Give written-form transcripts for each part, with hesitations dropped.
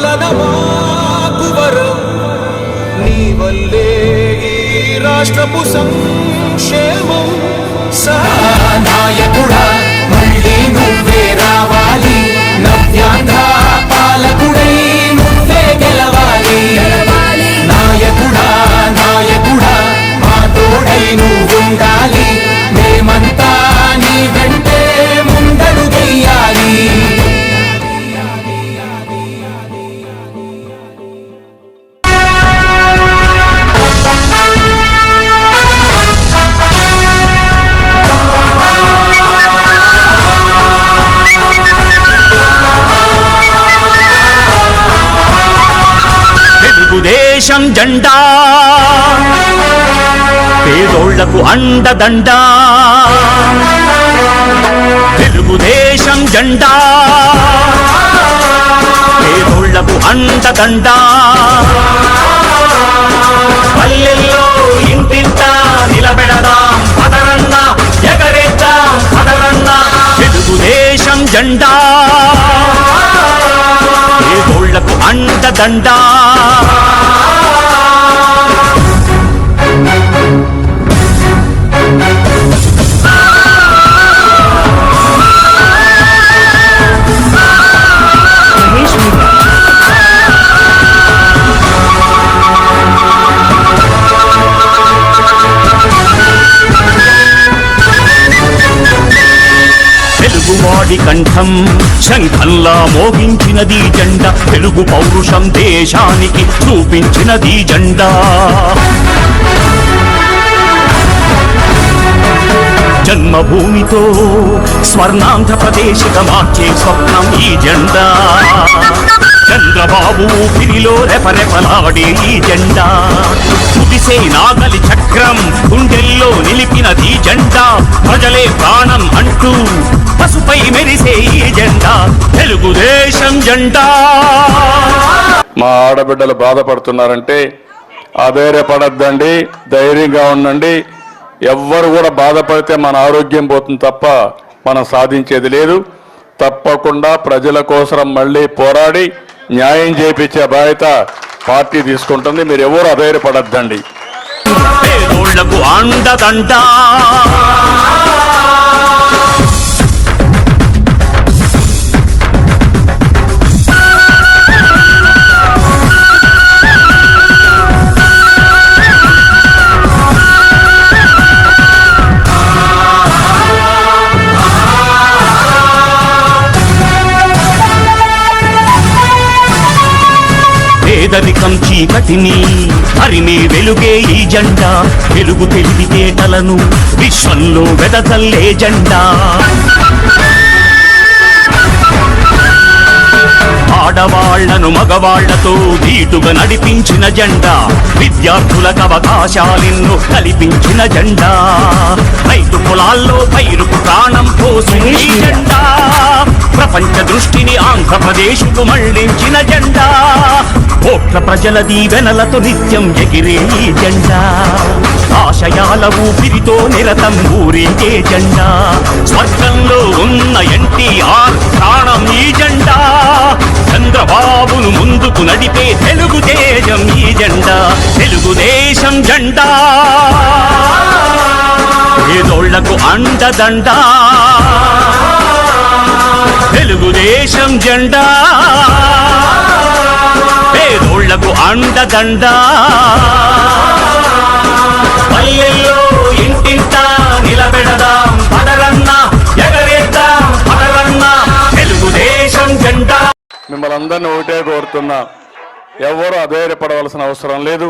పాలన మాకు వరం నీ వల్లే ఈ రాష్ట్రపు సంక్షేమం నాయకుడా మళ్ళీ నువ్వే రావాలి నవ్యాంధ్ర పాలకుడై నువ్వే గెలవాలి నాయకుడా నాయకుడా మా తోడై నువ్వుండాలి మేమంతా నీ వెంటే ముందడుగెయ్యాలి తెలుగుదేశం జెండా పేదోళ్లకు అండదండ తెలుగుదేశం జెండా పేదోళ్లకు అండదండ పల్లెల్లో ఇంటింట నిలబెడదాం పదరన్న ఎగరేద్దాం పదరన్న తెలుగుదేశం జెండా పేదోళ్లకు అండదండ తెలుగువాడి కంఠం శంఖంలా మోగించినది జెండా తెలుగు పౌరుషం దేశానికి చూపించినది జెండా జన్మభూమితో స్వర్ణాంధ్రప్రదేశ్గా మార్చే స్వప్నం ఈ జెండా చంద్రబాబు ఊపిరిలో రెపరెపలాడే ఈ జెండా కుదిసే నాగలి చక్రం గుండెల్లో నిలిపినది జెండా ప్రజలే ప్రాణం అంటూ పసుపై మెరిసే ఈ జెండా తెలుగుదేశం జెండా. మా ఆడబిడ్డలు బాధపడుతున్నారంటే అధైర్యపడద్దండి, ధైర్యంగా ఉండండి. ఎవ్వరు కూడా బాధపడితే మన ఆరోగ్యం పోతుంది తప్ప మనం సాధించేది లేదు. తప్పకుండా ప్రజల కోసం మళ్ళీ పోరాడి న్యాయం చేయించే బాధ్యత పార్టీ తీసుకుంటుంది. మీరు ఎవరు అధైర్యపడద్దండి. పేదోళ్లకు అండదండ పేదరికం చీకటిని హరిని వెలుగే ఈ జెండా వెలుగు తెలివితేటలను విశ్వంలో వెదజల్లే జెండా ఆడవాళ్లను మగవాళ్లతో ధీటుగా నడిపించిన జెండా విద్యార్థులకు అవకాశాలెన్నో కల్పించిన జెండా రైతు పొలాల్లో పైరుకు ప్రాణం పోసిన ఈ జెండా ప్రపంచ దృష్టిని ఆంధ్రప్రదేశ్కు మళ్లించిన జెండా కోట్ల ప్రజల దీవెనలతో నిత్యం ఎగిరే ఈ జెండా ఆశయాల ఊపిరితో నిరతం ఊరించే జెండా స్వర్గంలో ఉన్న ఎన్టీఆర్ ప్రాణం ఈ జెండా చంద్రబాబును ముందుకు నడిపే తెలుగు తేజం ఈ జెండా తెలుగుదేశం జెండా పేదోళ్లకు అండదండ తెలుగుదేశం జెండా పేదోళ్లకు అండదండ పల్లెల్లో ఇంటింట నిలబెడదాం పదరన్న ఎగరేద్దాం పదరన్న తెలుగుదేశం జెండా. మిమ్మల్ని అందరినీ ఒకటే కోరుతున్నా, ఎవరు అధైర్యపడవలసిన అవసరం లేదు.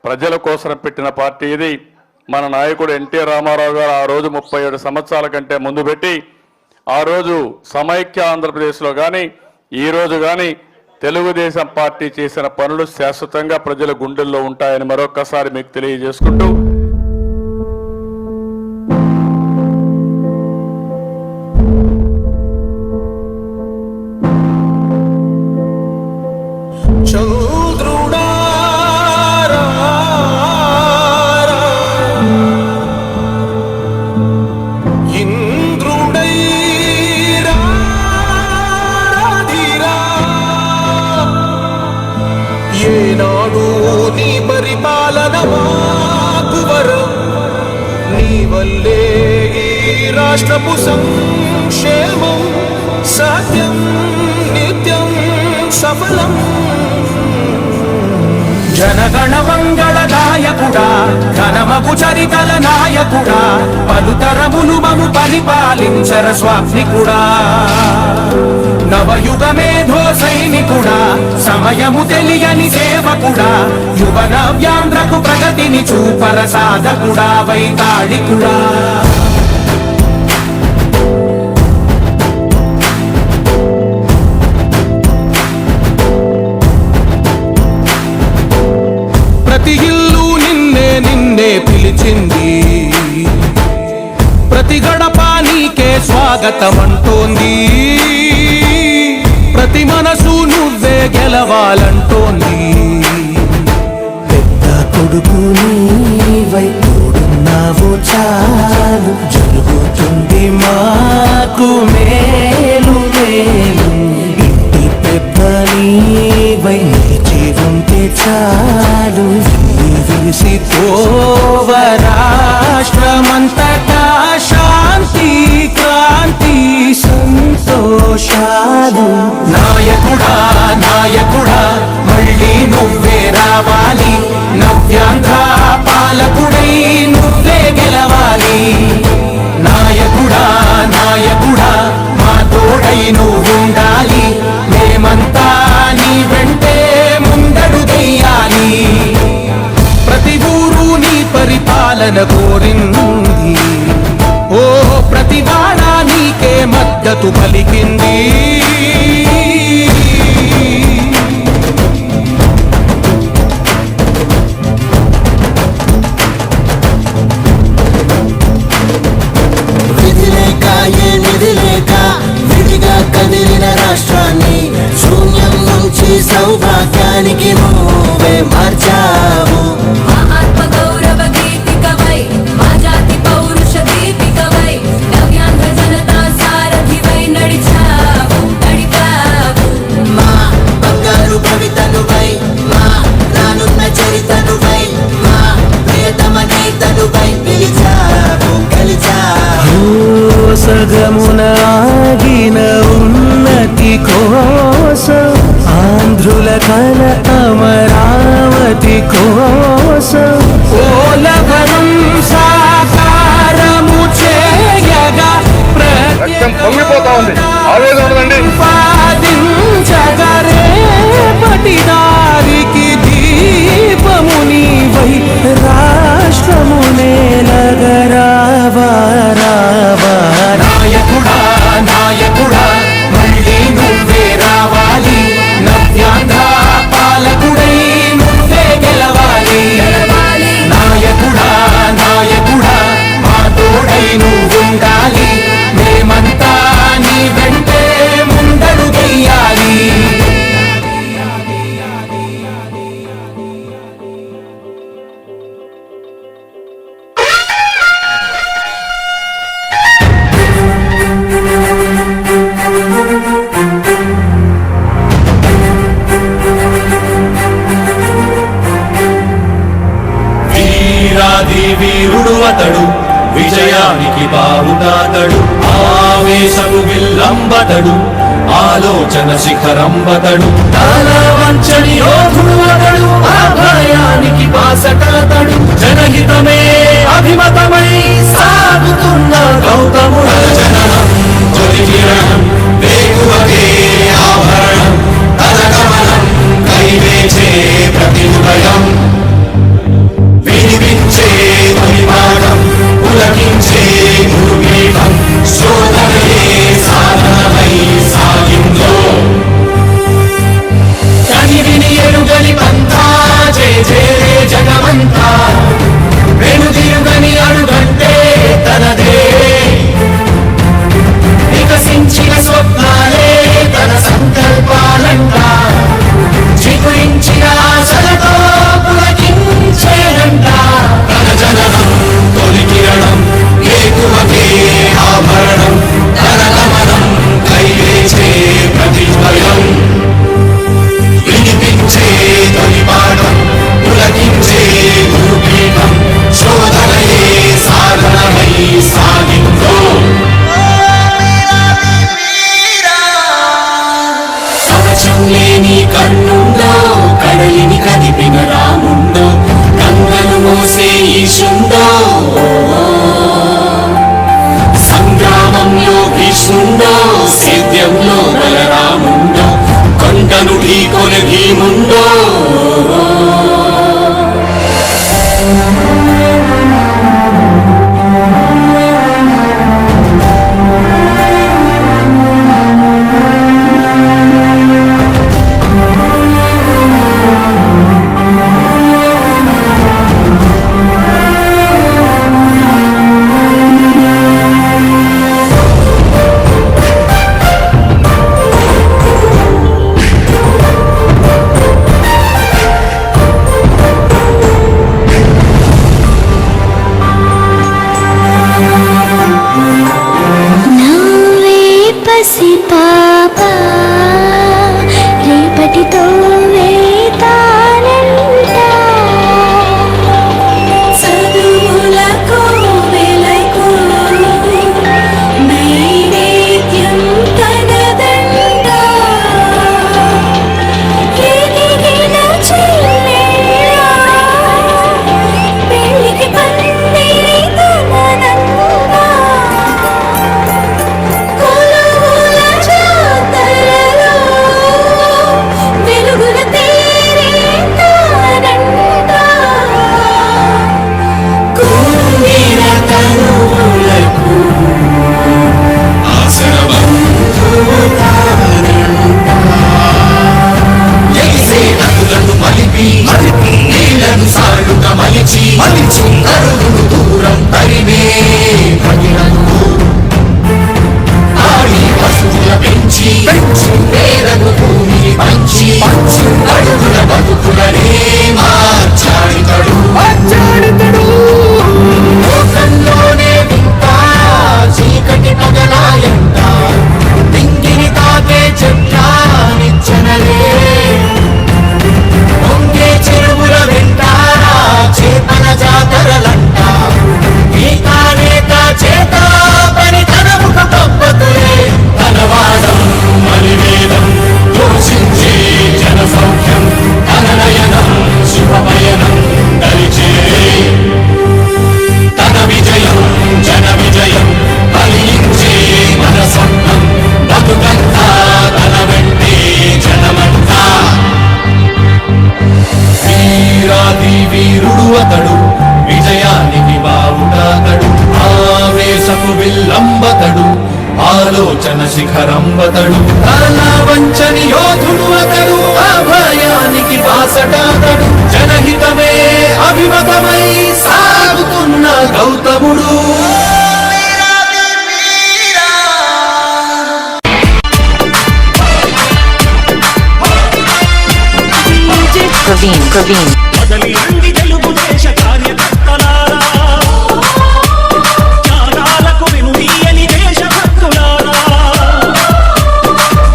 ప్రజల కోసం పెట్టిన పార్టీ ఇది. మన నాయకుడు ఎన్టీ రామారావు గారు ఆ రోజు 37 సంవత్సరాల కంటే ముందు పెట్టి ఆ రోజు సమైక్య ఆంధ్రప్రదేశ్లో కానీ ఈరోజు కానీ తెలుగుదేశం పార్టీ చేసిన పనులు శాశ్వతంగా ప్రజల గుండెల్లో ఉంటాయని మరొక్కసారి మీకు తెలియజేసుకుంటూ మాకు వరం నీ వల్లే ఈ రాష్ట్రపు సంక్షేమం సత్యం నిత్యం సఫలం జనగణ మంగళ నాయకుడా ఘనమగు చరితల నాయకుడా పలుతరములు మము పరిపాలించర స్వామికుడా నవయుగ మేధో సైనికుడా సమయము తెలియని సేవకుడా యువ నవ్యాంధ్రకు ప్రగతిని చూపర సాధకుడా వైతాళికుడా ప్రతి ఇల్లు నిన్నే నిన్నే పిలిచింది ప్రతి గడప నీకే స్వాగతం అంటోంది ప్రతి మనసు నువ్వే గెలవాలంటోంది పెద్ద కొడుకు నీవై తోడున్నావు చాలు జరుగుతుంది మాకు మేలు మేలు ఇంటి పెద్ద నీవై నిలిచి ఉంటే చాలు విలిసి పోవ రాష్ట్రమంతటా శాంతి క్రాంతి సంతోషాలు నాయకుడా నాయకుడా మళ్ళీ నువ్వే రావాలి నవ్యాంధ్ర పాలకుడై నువ్వే గెలవాలి నాయకుడా నాయకుడా మా తోడై నువ్వుండాలి మేమంతా నీ వెంటే ముందడుగెయ్యాలి ప్రతి ఊరు నీ పరిపాలన కోరింది ఓ ప్రతి వాడ నీకే మద్దతు పలికింది కదిలిన రాష్ట్రాన్ని శూన్యం నుంచి సౌభాగ్యానికి నువ్వే మార్చావు మా ఆత్మ గౌరవ గీతికవై మా జాతి పౌరుష దీపికవై నవ్యాంధ్ర జనతా సారథివై నడిచావు మా బంగారు భవితనువై మా రానున్న చరితనువై మా ప్రియతమ గీతనువై పిలిచావు గెలిచావు సగమున ఆగిన ఉన్నతి కోసం ఆంధ్రుల కల అమరావతి కోసం ఓలవనం సాకారము చేయగా పొంగిపోతా ఉంది ఆవేదన ఉందండి రేపటి దారికి దీపము నీవై రాష్ట్రము నేలగరావా నాయకుడా నాయకుడా మళ్ళీ నువ్వే రావాలి నవ్యాంధ్ర పాలకుడై నువ్వే గెలవాలి నాయకుడా నాయకుడా మా తోడై నువ్వుండాలి మేమంతా నీ వెంటే ముందడుగెయ్యాలి వీరాది వీరుడు అతడు విజయానికి బావుటాతడు ఆవేశము విల్లంబతడు ఆలోచన శిఖరంబతడు తల వంచని యోధుడు అతడు అభయానికి బాసటతడు జనహితమే అభిమతమై సాగుతున్న గౌతముడు జననం తొలి కిరణం వేగువకే ఆభరణం తన గమనం కైవేచే ప్రతి ఉదయం వినిపించే పరిమాణం పులకించే గురుగీతం శోధనయే సాధనమై సాగిందో కని విని ఎరుగని పంతా జయ జయ జగమంతా వెనుదిరుగని అడుగంటే తనదే వికసించిన స్వప్నాలే కన్నుందో కడలిని కదిపిన రాముండో గంగను మోసే ఈశుండో సంగ్రామంలో భీష్ముండో సేద్యంలో బలరాముండో కొండను ఢీకొనే భీముండో పాపా రేపటితో వేతానంట చదువులకు వెలకు నైవేద్యం తనదండ ఎదిగిన చెల్లెళ్ళ పెళ్ళికి పందిరి తననంగా వెలుగుల తీరే తానంట కుంగిన కనులకు ఆసర బంధువు తానంట ఎగిసే నదులను మలిపి నీళ్లను సాలుగా మలిచి కరువును దూరం తరిమే భగినను ఆడి పశువుల పెంచి పేరను భూమిని పంచి అడుగుల బతుకులనే మార్చాడితడు లోకంలోనే వింత చీకటి పగలాయంట దింగిని తాకే చెట్ల నిచ్చనలే పొంగే చెరువుల వెంట చేపల జాతరలంట ఏకానేక చేత పని తన ముఖ పబ్బతులే తనవాదం మలివేదం దూషించే జన సౌఖ్యం తన నయనం శుభపయనం దరిచే తన విజయం జన విజయం ఫలించే మన స్వప్నం బతుకంతా తన వెంటే జనమంతా వీరాది వీరుడు అతడు విజయానికి బావుటాతడు ఆవేశపు విల్లంబతడు ఆలోచన శిఖరంబతడు తన వంచని యోధుడు అతడు అభయానికి బాసటాతడు జనహితమే అభిమతమై సాగుతున్న గౌతముడు Praveen. కదలి రండి తెలుగుదేశ కార్యకర్తలారా త్యాగాలకు వెనుదీయని దేశభక్తులారా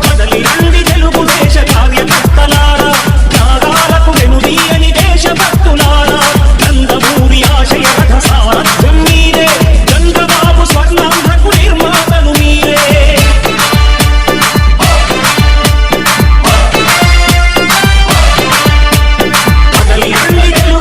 కదలి రండి తెలుగుదేశ కార్యకర్తలారా త్యాగాలకు వెనుదీయని దేశభక్తులారా నందమూరి ఆశయ రథ సారథ్యం మీరే చంద్రబాబు స్వర్ణాంధ్రకు నిర్మాతలు మీరే కదలి రండి తెలుగు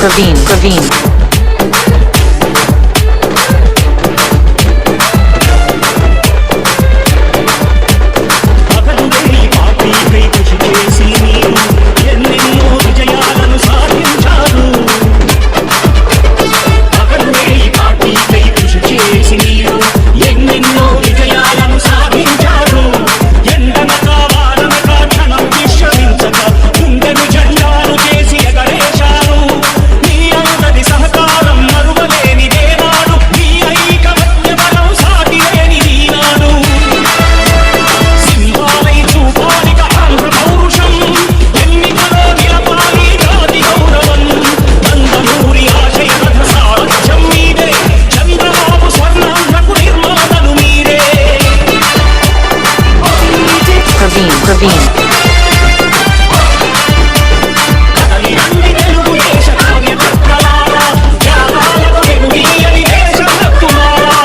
Praveen. అతనుడే పార్టీపై కృషి చేసి మీరు ఎన్నెన్నో విజయాలను సాధించారు. అతనుడే పార్టీపై కృషి చేసి మీరు ఎన్నెన్నో విజయాలను సాధించారు. ఎండనక వాననక క్షణం విశ్రమించక గుండెను జెండాలు చేసి ఎగరేశారు. మీ అందరి సహకారం మరువలేనిదే నాడు, మీ ఐకమత్య బలం సాటి లేనిది నాడు. సింహాలై చూపాలిక ఆంధ్ర పౌరుషం, ఎన్నికలో నిలపాలి జాతి గౌరవం. నందమూరి ఆశయ రథ సారథ్యం మీదే, చంద్రబాబు స్వర్ణాంధ్రకు నిర్మాతలు మీరే. Praveen. కదలి రండి తెలుగుదేశ కార్యకర్తలారా, త్యాగాలకు వెనుదీయని దేశభక్తులారా.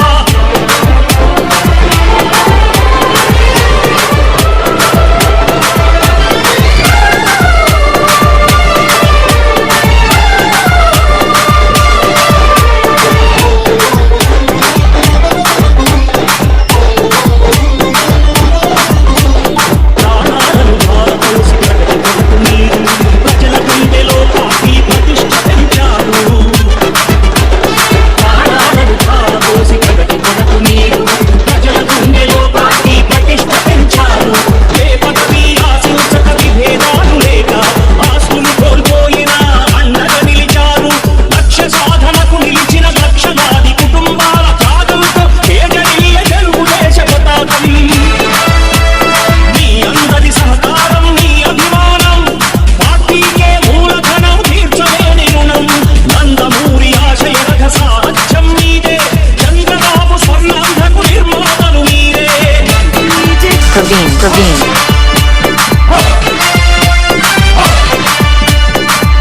ప్రాణాలను ధారపోసి ప్రగతి కొరకు మీరు ప్రజల గుండెలో పార్టీ ప్రతిష్ఠ పెంచారు. ప్రాణాలను ధారపోసి ప్రగతి కొరకు మీరు ప్రజల గుండెలో పార్టీ ప్రతిష్ఠ పెంచారు. ఏ పదవి ఆశించక విభేదాలు లేక ఆస్తులు కోల్పోయినా అండగా నిలిచారు. లక్ష్య సాధనకు నిలిచిన లక్షలాది కుటుంబాల త్యాగంతో తేజరిల్లే తెలుగుదేశ పతాకం. మీ అందరి సహకారం, మీ అభిమానం, పార్టీకే మూలధనం, తీర్చలేని రుణం. నందమూరి ఆశయ రథ సారథ్యం మీదే, చంద్రబాబు స్వర్ణాంధ్రకు నిర్మాతలు మీరే. Praveen.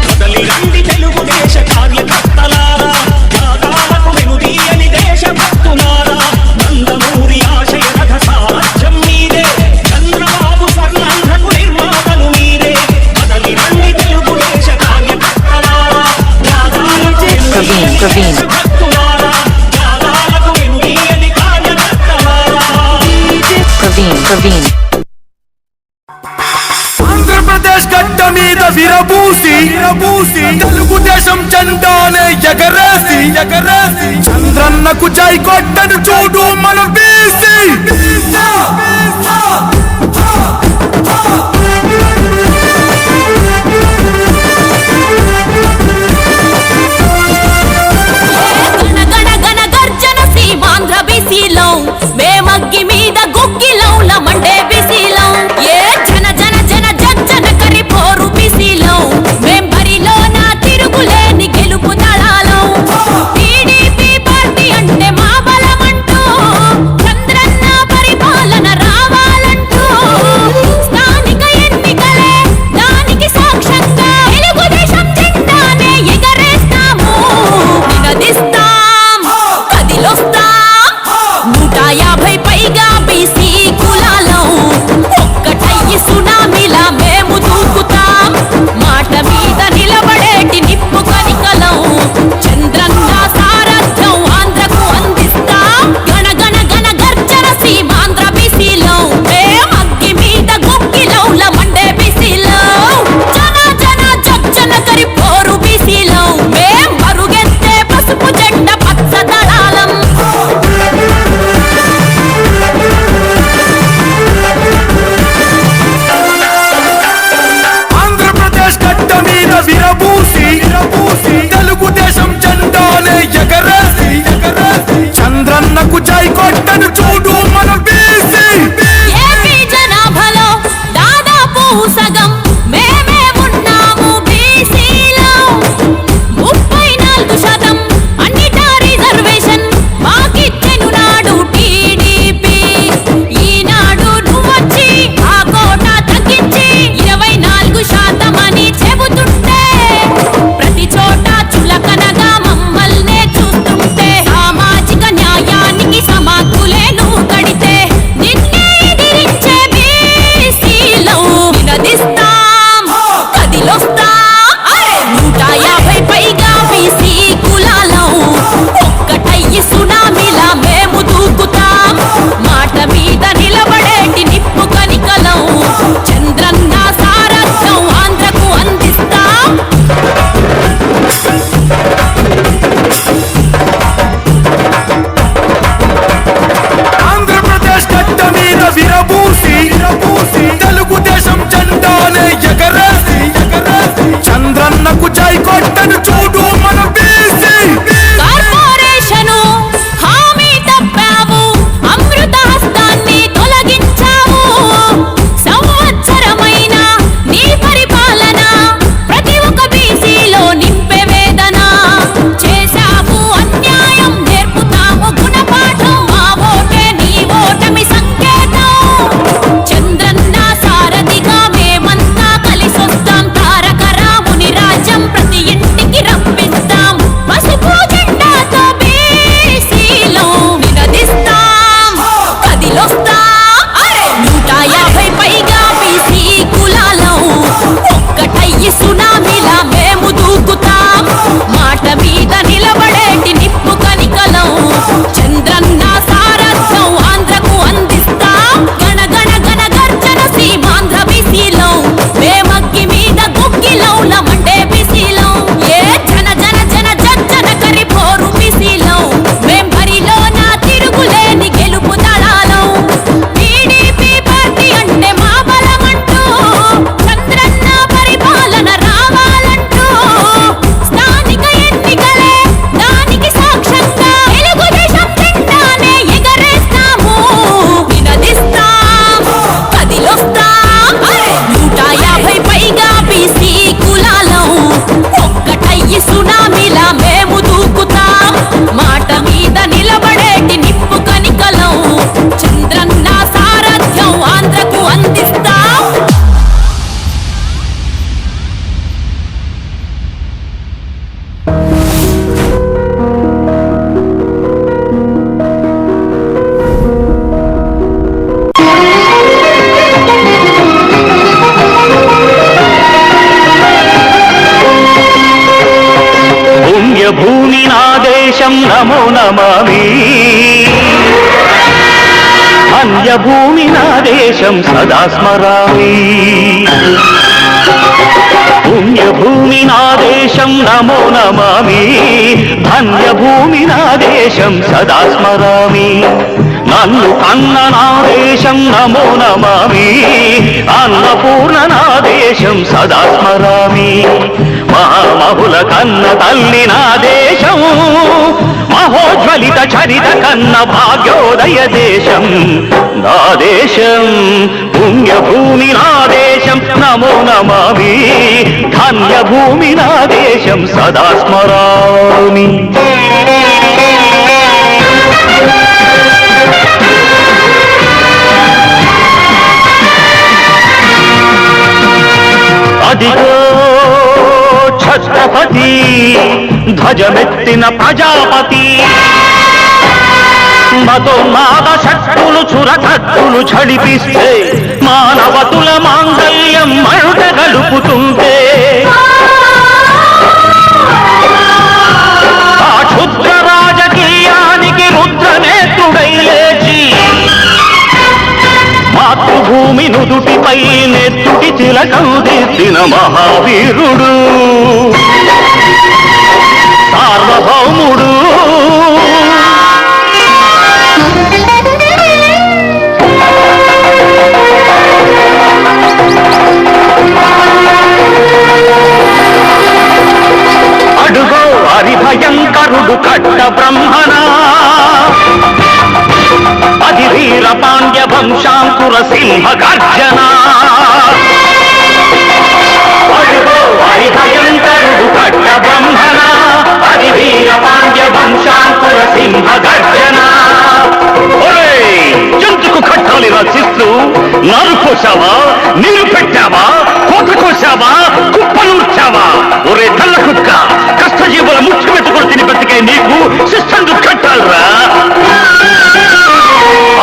కదలి రండి తెలుగుదేశ కార్యకర్తలారా, త్యాగాలకు వెనుదీయని దేశభక్తులారా. నందమూరి ఆశయ రథ సారథ్యం మీదే, చంద్రబాబు స్వర్ణాంధ్రకు నిర్మాతలు మీరే. కదలి రండి తెలుగుదేశ కార్యకర్తలారా, త్యాగాలకు వెనుదీయని Praveen. దేశభక్తులారా. త్యాగాలకు వెనుదీయని కార్యకర్తలారా. Praveen. ఆంధ్రప్రదేశ్ గడ్డ మీద విరబూసి తెలుగుదేశం జెండానే ఎగరేసి చంద్రన్నకు జై కొట్టను చూడు మన బీసీ. గణ గణ గర్జన సీమాంధ్ర బీసీలో, మేమగ్గి మీద గుగ్గిలౌల మండే బీసీలో. ఏ జన జన జన జన కరి పోరు బీసీలో, మేం బరిలో నా తిరుగులేని గెలుపు దళాలో. టీడీపీ పార్టీ అంటే మా బలమంటూ, చంద్రన్న పరిపాలన రావాలంటూ, స్థానిక ఎన్నికలే దానికి సాక్ష్యంగా తెలుగుదేశం జెండానే ఎగరేస్తాము. నినదిస్తాం, కదిలొస్తాం, 150 పైగా బీసీ కులాలం. ఒక్కటయ్యి సునామీలా మేము దూకుతాం, మాట మీద నిలబడేటి నిప్పు కనికలం. చంద్రన్న సారథ్యం ఆంధ్రకు అందిస్తాం. గణ గణ గణ గర్జన సీమాంధ్ర బీసీలో, మేమగ్గి మీద గుగ్గిలౌల మండే బీసీలో. జన జన జన కరి పోరు బీసీలో, మేం మరుగెత్తే పసుపు జెండ పచ్చ దళాలం. ఆంధ్రప్రదేశ్ గడ్డ మీద విరబూసి తెలుగుదేశం జెండానే ఎగరేసి చంద్రన్నకు జై కొట్టను చూడు మన బీసీ. ఏపీ జనాభాలో దాదాపు సగం మేమే ఉన్నాము బీసీలో. 34% అన్నిటా రిజర్వేషన్ మాకిచ్చెను నాడు టీడీపీ. ఈనాడు నువ్వొచ్చి ఆ కోట తగ్గించి 24% అని చెబుతుంటే, ప్రతి చోట చులకనగా మమ్మల్నే చూస్తుంటే, సామాజిక న్యాయానికి సమాకులే నువ్వు పుణ్యభూమి నా దేశం నమో నమామి ధన్యభూమి నా దేశం సదా స్మరామి పుణ్యభూమి నా దేశం నమో నమామి ధన్యభూమి నా దేశం సదా స్మరామి నన్ను కన్న నా దేశం నమో నమామి అన్నపూర్ణ నా దేశం సదా స్మరామి మహామహుల కన్న తల్లి నా దేశం మహోజ్వలిత చరిత కన్న భాగ్యోదయ దేశం నా దేశం పుణ్యభూమి నా దేశం నమో నమామి ధన్యభూమి నా దేశం సదా స్మరామి అదిగో ఛత్రపతి ధ్వజమెత్తిన ప్రజాపతి మతోన్మాద శక్తులు చురకత్తులు ఝడిపిస్తే మానవతుల మాంగల్యం మరుట గలుపుతుంటే ఆ క్షుద్ర రాజకీయానికి రుద్రనేత్రుడై లేచి మాతృభూమి నుదుటిపై నెత్తుటి తిలకం దిద్దిన మహావీరుడు సార్వభౌముడు అడుగో హరిభయంకరుడు కట్ట బ్రహ్మణ అది వీర పాండ్య వంశాంకుర సింహ గర్జన అడుగో హరిభయంకరుడు కట్ట బ్రహ్మణ అది వీర పాండ్య వంశాంకుర సింహ గర్జన ఎందుకు కట్టాలి రచిస్తూ నారు కోసావా నీరు పెట్టావా కోత కోసావా కుప్పనూర్చావా ఒరే తల్ల కుక్క కష్టజీవుల ముఖ్య పెట్టుకుని తిని బతికే నీకు శిస్తందుకు కట్టాలరా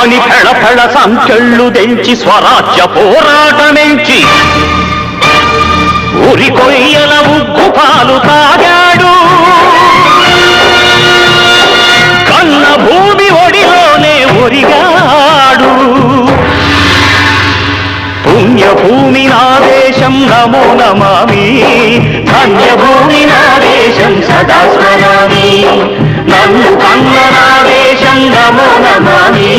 అని ఫెళ ఫెళ సంకెళ్ళు తెంచి స్వరాజ్య పోరాటమెంచి ఉరి కొయ్యల ఉగ్గు పాలు తాగాడు కన్న భూమి ఒడిలోనే ఒరిగాడు పుణ్యభూమి నా దేశం నమో నమామి ధన్యభూమి నా దేశం సదా స్మరామి నన్ను కన్న నా దేశం నమో నమామి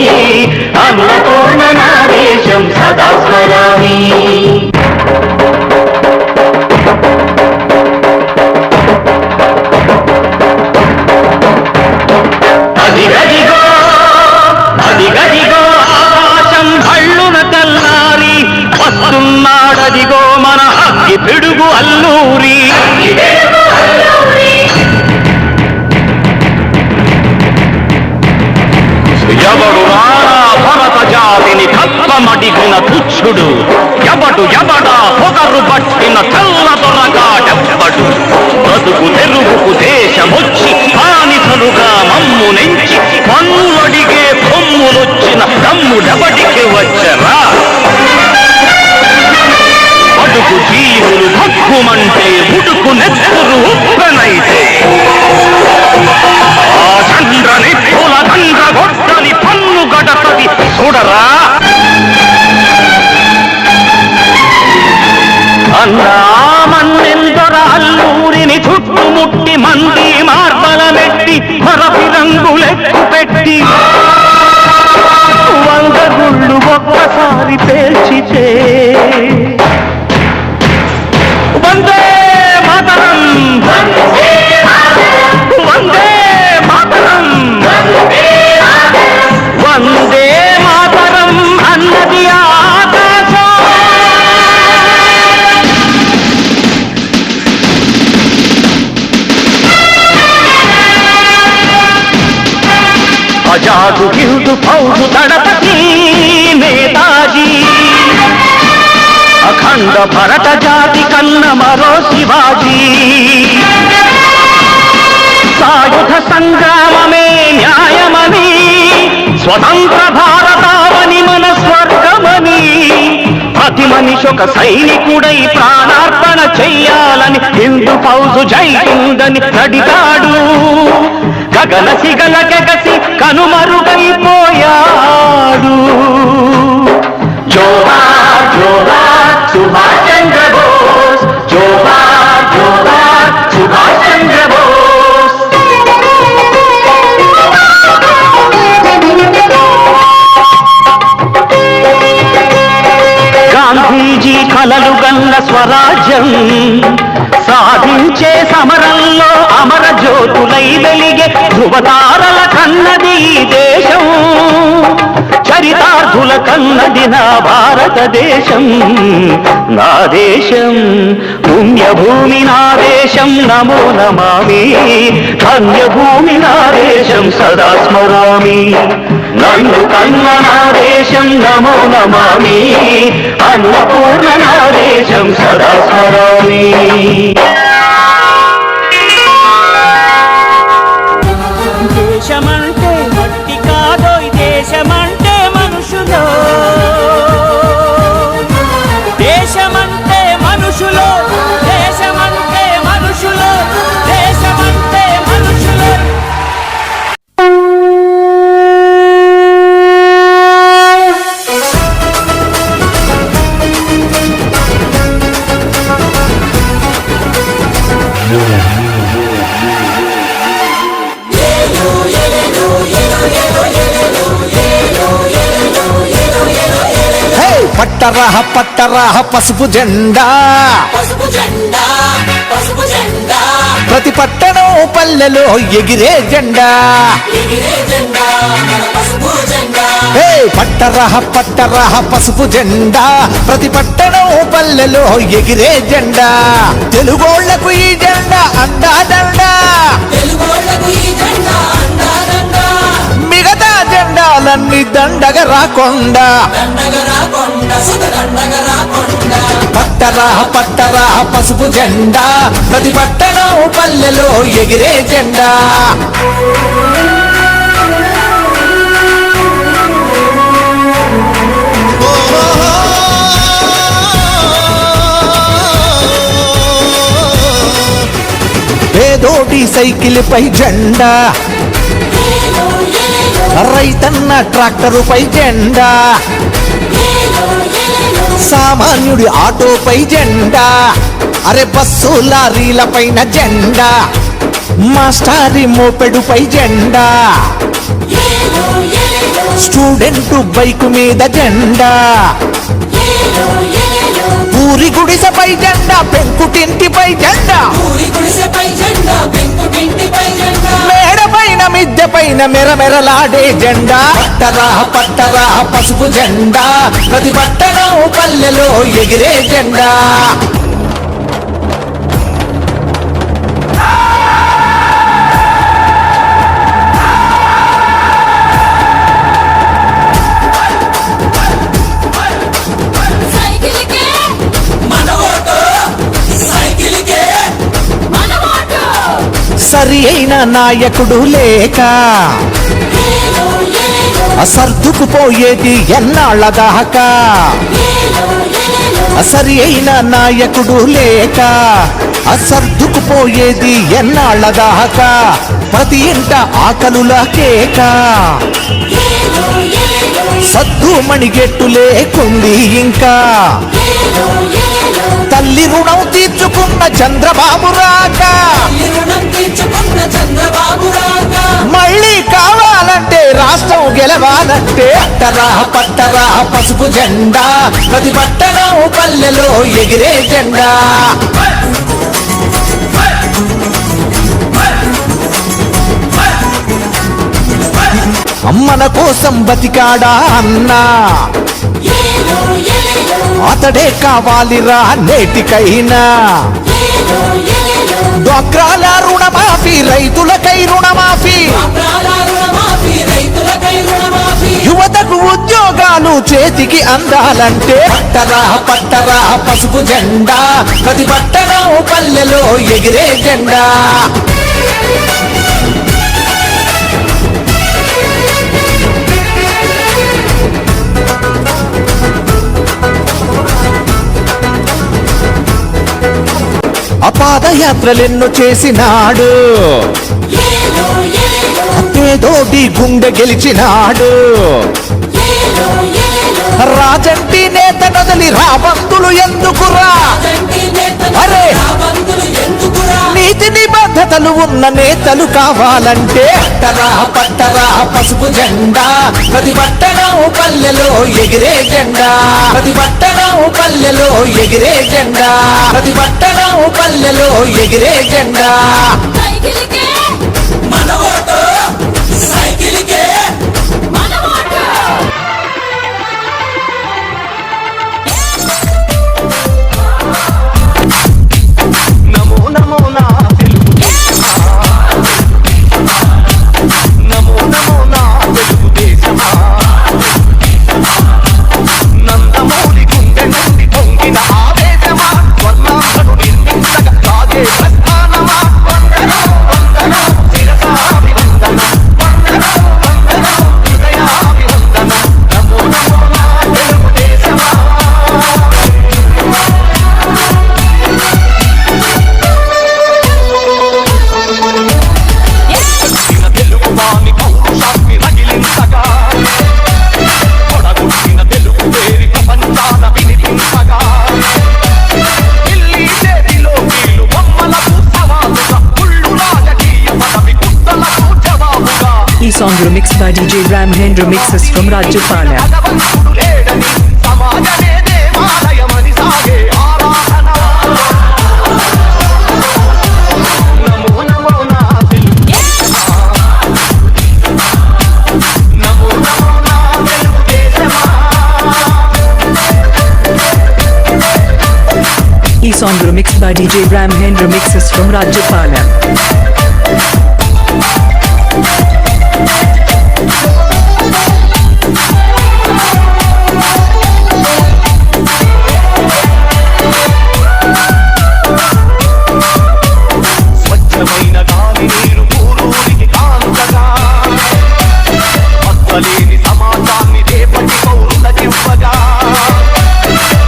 అన్నపూర్ణ నా దేశం సదా స్మరామి అదిగదిగో అదిగదిగో ఆకాశం హళ్ళున తెల్లారి వస్తున్నాడదిగో మన అగ్గి పిడుగు అల్లూరి ఎవడు రారా భరత జాతిని తప్పమడిగిన తుచ్చుడు ఎవడు ఎవడా పొగరు పట్టిన తెల్ల దొరగాడెవ్వడు బతుకు తెలుగుకు దేశమొచ్చి బానిసలుగా మమ్ము నెంచి పన్నులడిగే కొమ్ములొచ్చిన తమ్ముడెవడికి వచ్చరా అడుగు జీవులు భక్కుమంటే ఉడుకు నెత్తురు ఉప్పనైతే ఆ చంద్రని పూల దండ్ర గొడ్డలి పన్ను గడపది చూడరా అన్నామన్నెందర అల్లూరిని చుట్టుముట్టి మంది మార్బలమెట్టి మరపి రంగులెక్కు పెట్టి 100 గుళ్ళు ఒక్కసారి పేల్చితే వందే మాతరం వందే మాతరం వందే మాతరం అన్నది ఆకాశం అజాదు హిందు ఫౌజు దళపతి నేతాజీ అఖండ భరత జాతి కన్న మరో శివాజీ సాయుధ సంగ్రామమే న్యాయమని స్వతంత్ర భారతావని మన స్వర్గమని ప్రతిమ మనిషి ఒక సైనికుడై ప్రాణార్పణ చెయ్యాలని హిందూ ఫౌజు జై హిందని నడిగాడు గగన సిగల గగసి కనుమరుగైపోయాడు జోహార్ జోహార్ సుభాష్ చంద్ర బోస్ జోహార్ జోహార్ సుభాష్ చంద్ర బోస్ గాంధీజీ కలలు గల్ల స్వరాజ్యం సాధించే సమరంలో అమర జ్యోతులై వెలిగే ధృవతారల కన్నది ఈ దేశం చరితార్థుల కన్నది నా భారతదేశం నా దేశం పుణ్యభూమి నా దేశం నమో నమామి ధన్యభూమి నా దేశం సదా స్మరామి నన్ను కన్న నా దేశం నమో నమామి అన్నపూర్ణ నా దేశం సదా స్మరామి దేశమంటే మట్టి కాదోయ్ దేశమంటే మనుషులో దేశమంటే మనుషులో దేశమంటే మనుషులో దేశమంటే మనుషులో పట్టరాహ పట్టరాహ పసుపు జెండా పసుపు జెండా పసుపు జెండా ప్రతి పట్టణం పల్లెలో ఎగిరే జెండా ఎగిరే జెండా మన పసుపు జెండా పట్టరాహ పట్టరాహ పసుపు జెండా ప్రతి పట్టణం పల్లెలో ఎగిరే జెండా తెలుగోళ్లకు ఈ జెండా అండాదండా తెలుగోళ్ళకు ఈ జెండా అండాదండా మిగతా జెండాలన్నీ దండగా రాకుండా దండగా రాకుండా సుధరండగా రాకుండా పట్టరాహ పట్టరాహ పసుపు జెండా ప్రతి పట్టణం పల్లెలో ఎగిరే జెండా పేదోటి సైకిల్ పై జెండా రైతన్న ట్రాక్టరు పై జెండా సామాన్యుడి ఆటోపై జెండా అరే బస్సు లారీల పైన జెండా మాస్టారి మోపెడుపై జెండా స్టూడెంట్ బైకు మీద జెండా ఊరి గుడిసెపై జెండా పెంకుటింటిపై జెండా ఊరి గుడిసెపై జెండా పెంకుటింటిపై జెండా మేడ పైన మిద్దె పైన మెరమెరలాడే జెండా పట్టరాహ పట్టరాహ పసుపు జెండా ప్రతి పట్టణం పల్లెలో ఎగిరే జెండా సైకిల్కే మన ఓటు సైకిల్కే మన ఓటు సరి అయిన నాయకుడు లేక సర్దుకుపోయేది ఎన్నాళ్ళ దాకా సరి అయిన నాయకుడు లేక సర్దుకుపోయేది ఎన్నాళ్ళ దాకా ప్రతి ఇంట ఆకలుల కేక సద్దు మణిగెట్టు లేకుంది ఇంకా తల్లి రుణం తీర్చుకున్న చంద్రబాబు రాక రుణం తీర్చుకున్న చంద్రబాబు రాగా మళ్ళీ కావాలంటే రాష్ట్రం గెలవాలంటే పట్టరాహ పట్టరాహ పసుపు జెండా ప్రతి పట్టణం పల్లెలో ఎగిరే జెండా మన కోసం బతికాడా అన్నా అతడే కావాలిరా నేటికైనా డ్వాక్రాల రుణమాఫీ రైతులకై రుణమాఫీ యువతకు ఉద్యోగాలు చేతికి అందాలంటే పట్టరాహ పట్టరాహ పసుపు జెండా ప్రతి పట్టణం పల్లెలో ఎగిరే జెండా పాదయాత్రలెన్నో చేసినాడు, ఏలో ఏలో పేదోడి గుండె గెలిచినాడు. ఏలో ఏలో రాజంటి నేత నొదలి రాబంతులు ఎందుకురా, తండ్రి నేతలు అరే! రాబందులు ఎందుకురా నీతి నిబద్ధతలు ఉన్న నేతలు కావాలంటే పట్టరా పట్టరా పసుపు జెండా, ప్రతి పట్టణం పల్లెలో ఎగిరే జెండా, ప్రతి పట్టణం పల్లెలో ఎగిరే జెండా, ప్రతి పట్టణం పల్లెలో ఎగిరే జెండా. సైకిల్కే మన ఓటు, సైకిల్కే మన ఓటు. నమో నమో నా తెలుగుదేశమా, నమో నమో నా తెలుగుదేశమా, నందమూరి గుండె నుండి పొంగిన ఆవేశమా, స్వర్ణాంధ్రను నిర్మించగా సాగే ప్రస్థానమా, వందనం వందనం శిరసాభివందనం, వందనం వందనం హృదయాభివందనం, నమో నమో నా తెలుగుదేశమా. కొట్టిన తెలుగు వాని పౌరుషాన్ని రగిలించగా, కొడగొట్టిన తెలుగు పేరి ప్రపంచాన వినిపించగా, ఢిల్లీ చేతిలో వీళ్ళు బొమ్మలకు సవాలుగా, ఉళ్ళు రాజకీయ పదవి కుట్రలకు జవాబుగా, ఈ song remixed by DJ Ramhendra mixes from Rajapala. భగవంతుడు లేడని సమాజమే దేవాలయమని సాగే ఆరాధన. నమో నమో నా తెలుగుదేశమా, నమో నమో నా తెలుగుదేశమా. ఈ song remixed by DJ Ramhendra mixes from Rajapala. స్వచ్ఛమైన గాలి నీరు ఊరూరికి కానుకగా, మచ్చలేని సమాజాన్ని రేపటి పౌరులకివ్వగా,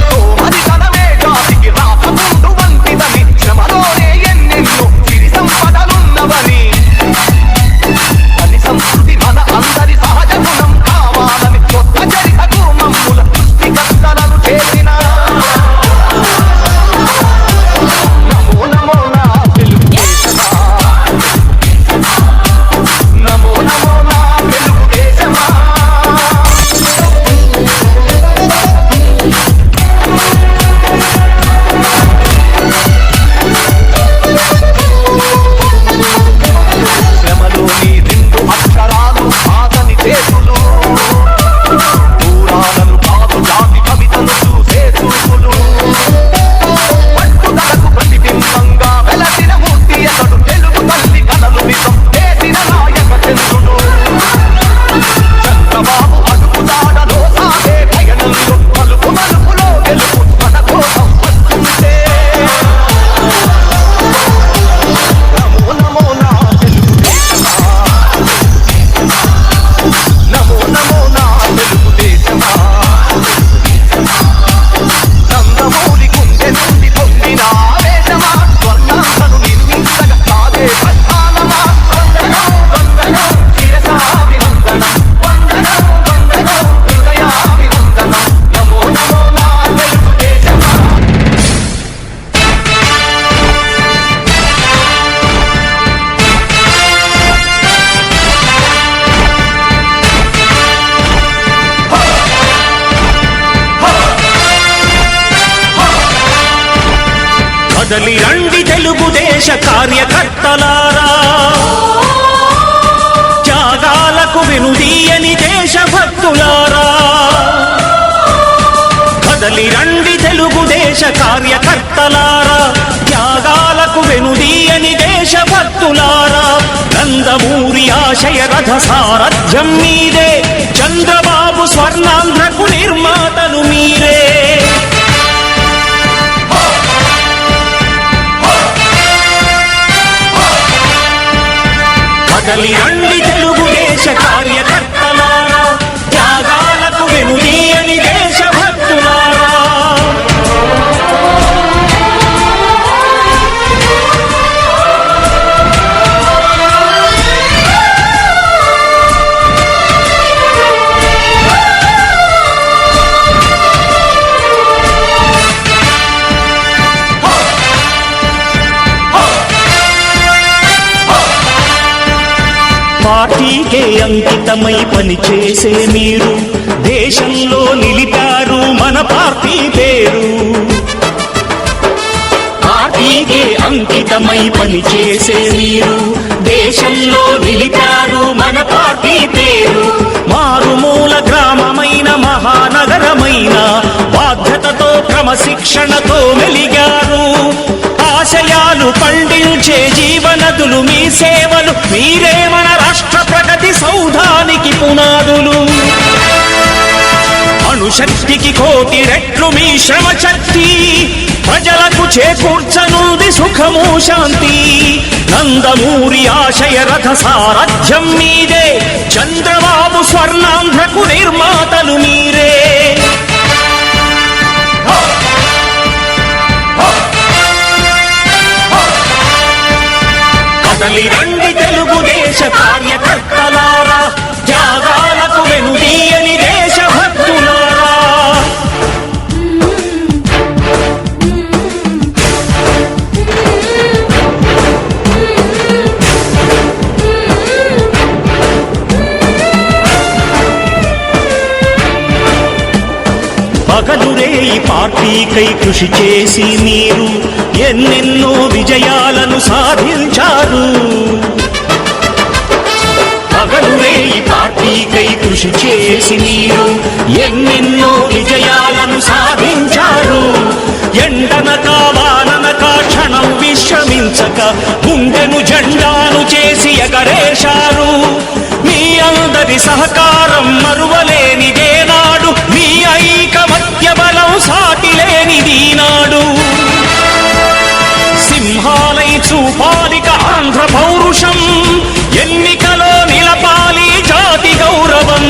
సోమరితనమే జాతికి రాకముందు వంటిదని, శ్రమలోనే ఎన్నెన్నో సిరి సంపదలున్నవని, పని సంస్కృతి మన అందరి సహజ గుణం కావాలని, కొత్త చరితకు మమ్ముల సృష్టికర్తలను చేసిన నమో నమో నా తెలుగుదేశమా, నమో నమో నా తెలుగుదేశమా. శ్రమలోని రెండు అక్షరాలు ఆదని చేతులు, దూరాలను కాదు జాతి కవితలు చూసే చూపులు, పట్టుదలకు ప్రతిబింబంగా వెలసిన మూర్తి అతడు, తెలుగు తల్లి కలలు నిజం చేసిన నాయక చంద్రుడు. చంద్రబాబు అడుగుదాడలో సాగే పయనంలో, మలుపు మలుపులో గెలుపు మన కోసం వస్తుంటే, నమో నమో నా తెలుగుదేశమా, నమో నమో నా తెలుగుదేశమా, నందమూరి గుండె నుండి పొందిన ఆవేశమా, స్వర్ణాంధ్రను నిర్మించగా సాగే ప్రస్థానమా, వందనం వందనం శిరసాభివందనం, వందనం వందనం హృదయాభివందనం, నమో నమో నా తెలుగుదేశమా. కదలి రండి తెలుగుదేశ కార్యకర్తలారా, త్యాగాలకు వెనుదీయని దేశభక్తులారా. కదలి రండి తెలుగుదేశ కార్యకర్తలారా, త్యాగాలకు వెనుదీయని దేశభక్తులారా. నందమూరి ఆశయ రథ సారథ్యం మీదే, చంద్రబాబు స్వర్ణాంధ్రకు నిర్మాతలు మీరే. కదలి రండి తెలుగుదేశ కార్యకర్తలారా, త్యాగాలకు వెనుదీయని దేశభక్తులారా. పార్టీకే అంకితమై పనిచేసే మీరు దేశంలో నిలిపారు మన పార్టీ పేరు. పార్టీకే అంకితమై పనిచేసే మీరు దేశంలో నిలిపారు మన పార్టీ పేరు. మారుమూల గ్రామమైన మహానగరమైన బాధ్యతతో క్రమశిక్షణతో మెలిగారు. ఆశయాలు పండించే జీవనదులు మీ సేవలు, మీరే మన రాష్ట్ర ప్రగతి సౌధానికి పునాదులు. అణుశక్తికి కోటి రెట్లు మీ శ్రమ శక్తి, ప్రజలకు చేకూర్చనుంది సుఖము శాంతి. నందమూరి ఆశయ రథ సారథ్యం మీదే, చంద్రబాబు స్వర్ణాంధ్రకు నిర్మాతలు మీరే. కదలి రండి తెలుగుదేశ కార్యకర్తలారా, త్యాగాలకు వెనుదీయని దేశభక్తులారా. పగలురే ఈ పార్టీకై కృషి చేసి మీరు ఎన్నెన్నో విజయాలను సాధించారు. పగలురే ఈ పార్టీకై కృషి చేసి మీరు ఎన్నెన్నో విజయాలను సాధించారు. ఎండనక వాననక క్షణం విశ్రమించక గుండెను జెండాను చేసి ఎగరేశారు. మీ అందరి సహకారం మరువలేనిదేనాడు, మీ ఐకమత్య బలం సాటిలేనిది నాడు. సింహాలై చూపాలిక ఆంధ్ర పౌరుషం, ఎన్నికలో నిలపాలి జాతి గౌరవం.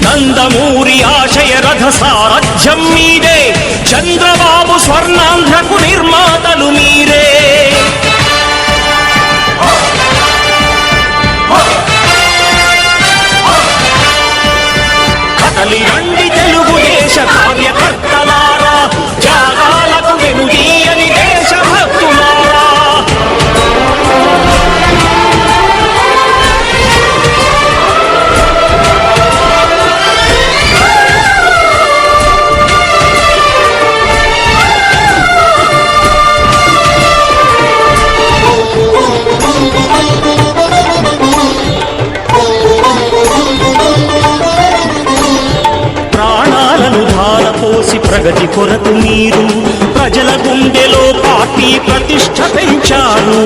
నందమూరి ఆశయ రథ సారథ్యం మీదే, చంద్రబాబు స్వర్ణాంధ్రకు నిర్మాతలు మీరే. కదలి రండి తెలుగుదేశ కార్యకర్తలారా, త్యాగాలకు వెనుదీయని దేశభక్తులారా. ప్రాణాలను ధారపోసి ప్రగతి కొరకు మీరు ప్రజల గుండెలో పార్టీ ప్రతిష్ఠ పెంచారు.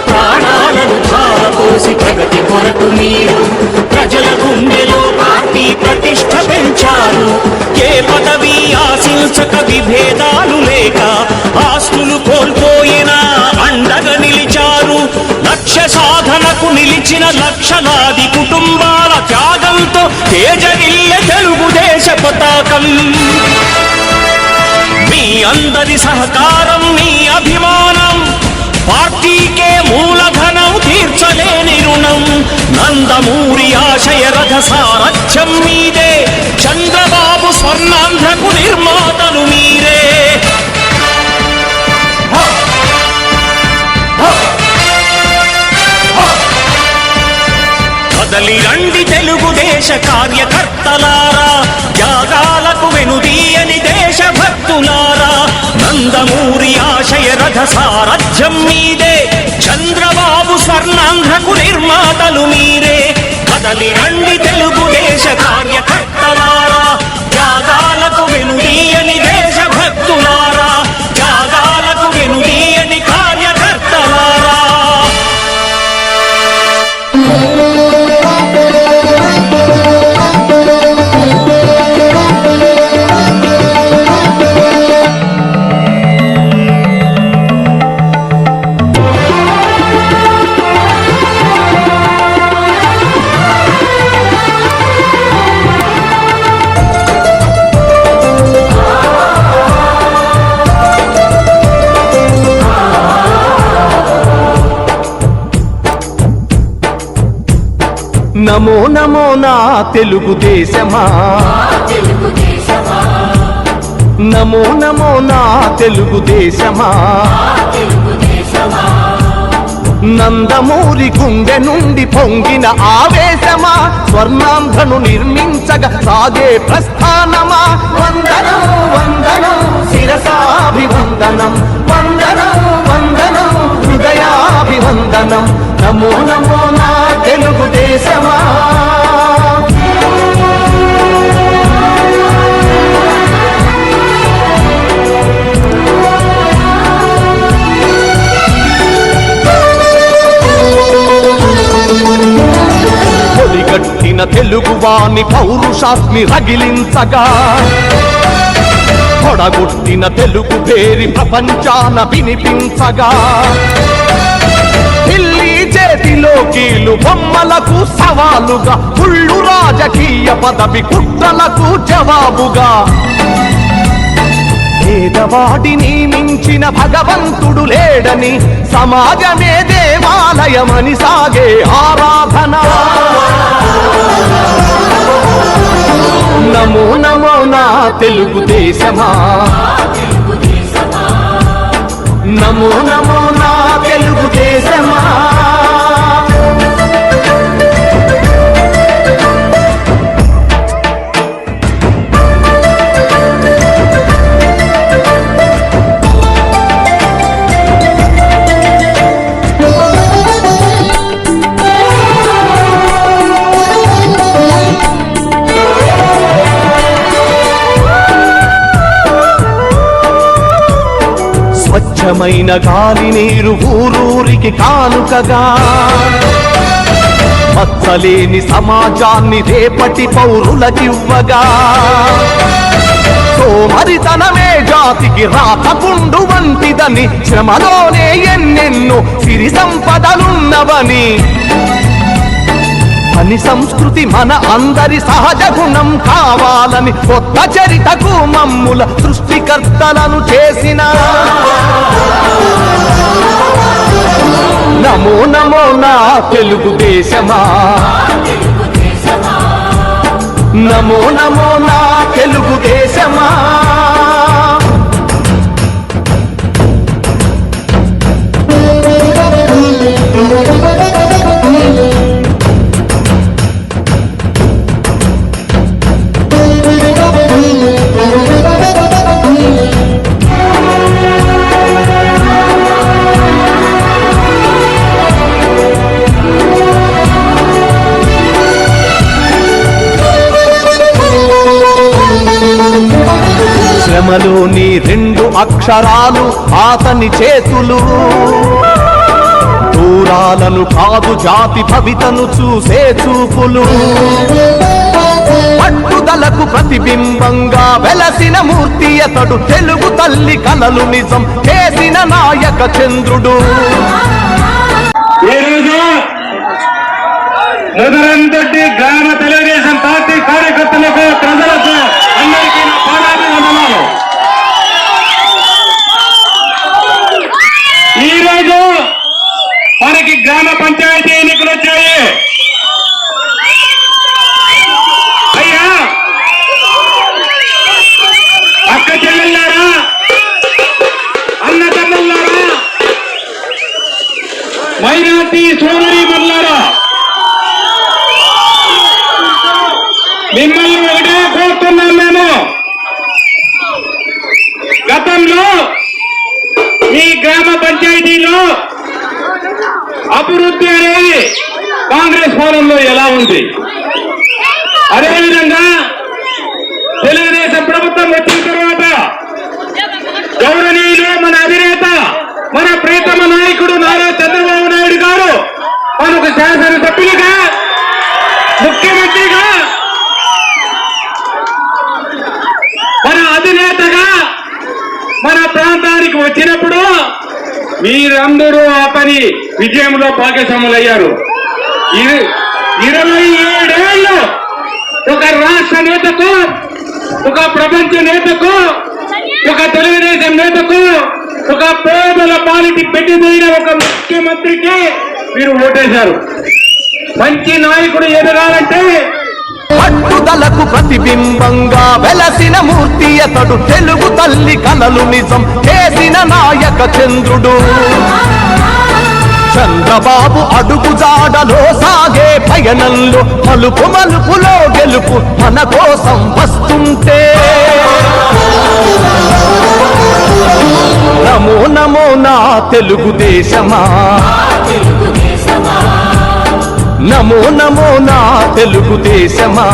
ప్రాణాలను ధారపోసి ప్రగతి కొరకు మీరు ప్రజల గుండెలో పార్టీ ప్రతిష్ఠ పెంచారు. ఏ పదవి ఆశించక విభేదాలు లేక ఆస్తులు కోల్పోయినా అండగా నిలిచారు. లక్ష్య సాధనకు నిలిచిన లక్షలాది కుటుంబాల త్యాగంతో తేజరిల్లె తెలుగుదేశ పతాకం. మీ అందరి సహకారం, మీ అభిమానం పార్టీకే మూలధనం, తీర్చలేని రుణం. నందమూరి ఆశయ రథ సారథ్యం మీదే, చంద్రబాబు స్వర్ణాంధ్రకు నిర్మాతలు మీరే. కదలి రండి తెలుగుదేశ కార్యకర్తలారా, త్యాగాలకు వెనుదీయని దేశభక్తులారా. నందమూరి ఆశయ రథ సారథ్యం మీదే, చంద్రబాబు స్వర్ణాంధ్రకు నిర్మాతలు మీరే. కదలి రండి తెలుగుదేశ కార్యకర్తలారా, త్యాగాలకు వెనుదీయని దేశభక్తులారా. త్యాగాలకు వెనుదీయని కార్యకర్తలారా. నమో నమో నా తెలుగుదేశమా, నమో నమో నా తెలుగుదేశమా. నందమూరి గుండె నుండి పొంగిన ఆవేశమా స్వర్ణాంధ్రను నిర్మించగా సాగే ప్రస్థానమా వందనం వందనం శిరసాభివందనం వందనం వందనం హృదయాభివందనం నమో నమో నా తెలుగుదేశమా పొడిగట్టిన తెలుగువాని పౌరుషాగ్ని రగిలించగా పొడగొట్టిన తెలుగు పేరి ప్రపంచాన వినిపించగా ఢిల్లీ చేతిలో కీలు బొమ్మలకు సవాలుగా కుళ్ళు రాజకీయ పదవి కుట్రలకు జవాబుగా పేదవాడిని మించిన భగవంతుడు లేడని సమాజమే దేవాలయమని సాగే ఆరాధన నమో నమో నా తెలుగుదేశమా నమో నమో నా తెలుగుదేశమా స్వచ్ఛమైన గాలి నీరు ఊరూరికి కానుకగా మచ్చలేని సమాజాన్ని రేపటి పౌరులకివ్వగా సోమరితనమే జాతికి రాతపుండు వంటిదని శ్రమలోనే ఎన్నెన్నో సిరి సంపదలున్నవని పని సంస్కృతి మన అందరి సహజ గుణం కావాలని కొత్త చరితకు మమ్ముల సృష్టికర్తలను చేసిన నమో నమో నా తెలుగుదేశమా నమో నమో నా తెలుగుదేశమా శ్రమలోని రెండు అక్షరాలు అతని చేతులు దూరాలను కాదు జాతి భవితను చూసే చూపులు పట్టుదలకు ప్రతిబింబంగా వెలసిన మూర్తి అతడు తెలుగు తల్లి కలలు నిజం చేసిన నాయక చంద్రుడు ముదరంతొడ్డి గ్రామ తెలుగుదేశం పార్టీ కార్యకర్తలకు ప్రజలకు అందరికీ నా పాదాలు వందనాలు. ఈరోజు మనకి గ్రామ పంచాయతీ ఎన్నికలు వచ్చాయి. అయ్యా అక్క చెల్లెళ్ళారా, అన్న తమ్ముళ్ళారా, మైనార్టీ సోదరి మల్లారా, మిమ్మల్ని ఒకటే కోరుతున్నాం మేము. గతంలో మీ గ్రామ పంచాయతీలో అభివృద్ధి అనేది కాంగ్రెస్ పాలనలో ఎలా ఉంది, అదేవిధంగా తెలుగుదేశం ప్రభుత్వం వచ్చిన తర్వాత గౌరవనీయులు మన అధినేత మన ప్రియతమ నాయకుడు నారా చంద్రబాబు నాయుడు గారు మనకు శాసనసభ్యులుగా ముఖ్యమంత్రిగా మన అధినేతగా మన ప్రాంతానికి వచ్చినప్పుడు మీరందరూ ఆ పని విజయంలో భాగస్వాములయ్యారు. 27 ఏళ్ళు ఒక రాష్ట్ర నేతకు, ఒక ప్రపంచ నేతకు, ఒక తెలుగుదేశం నేతకు, ఒక పేదల పాలిటీ పెట్టిన ఒక ముఖ్యమంత్రికి మీరు ఓటేశారు. మంచి నాయకుడు ఎదగాలంటే పట్టుదలకు ప్రతిబింబంగా వెలసిన మూర్తి అతడు తెలుగు తల్లి కలలు నిజం చేసిన నాయక చంద్రుడు చంద్రబాబు అడుగు జాడలో సాగే పయనంలో మలుపు మలుపులో గెలుపు మన కోసం వస్తుంటే నమో నమో నా తెలుగుదేశమా, నమో నమో నా తెలుగుదేశమా,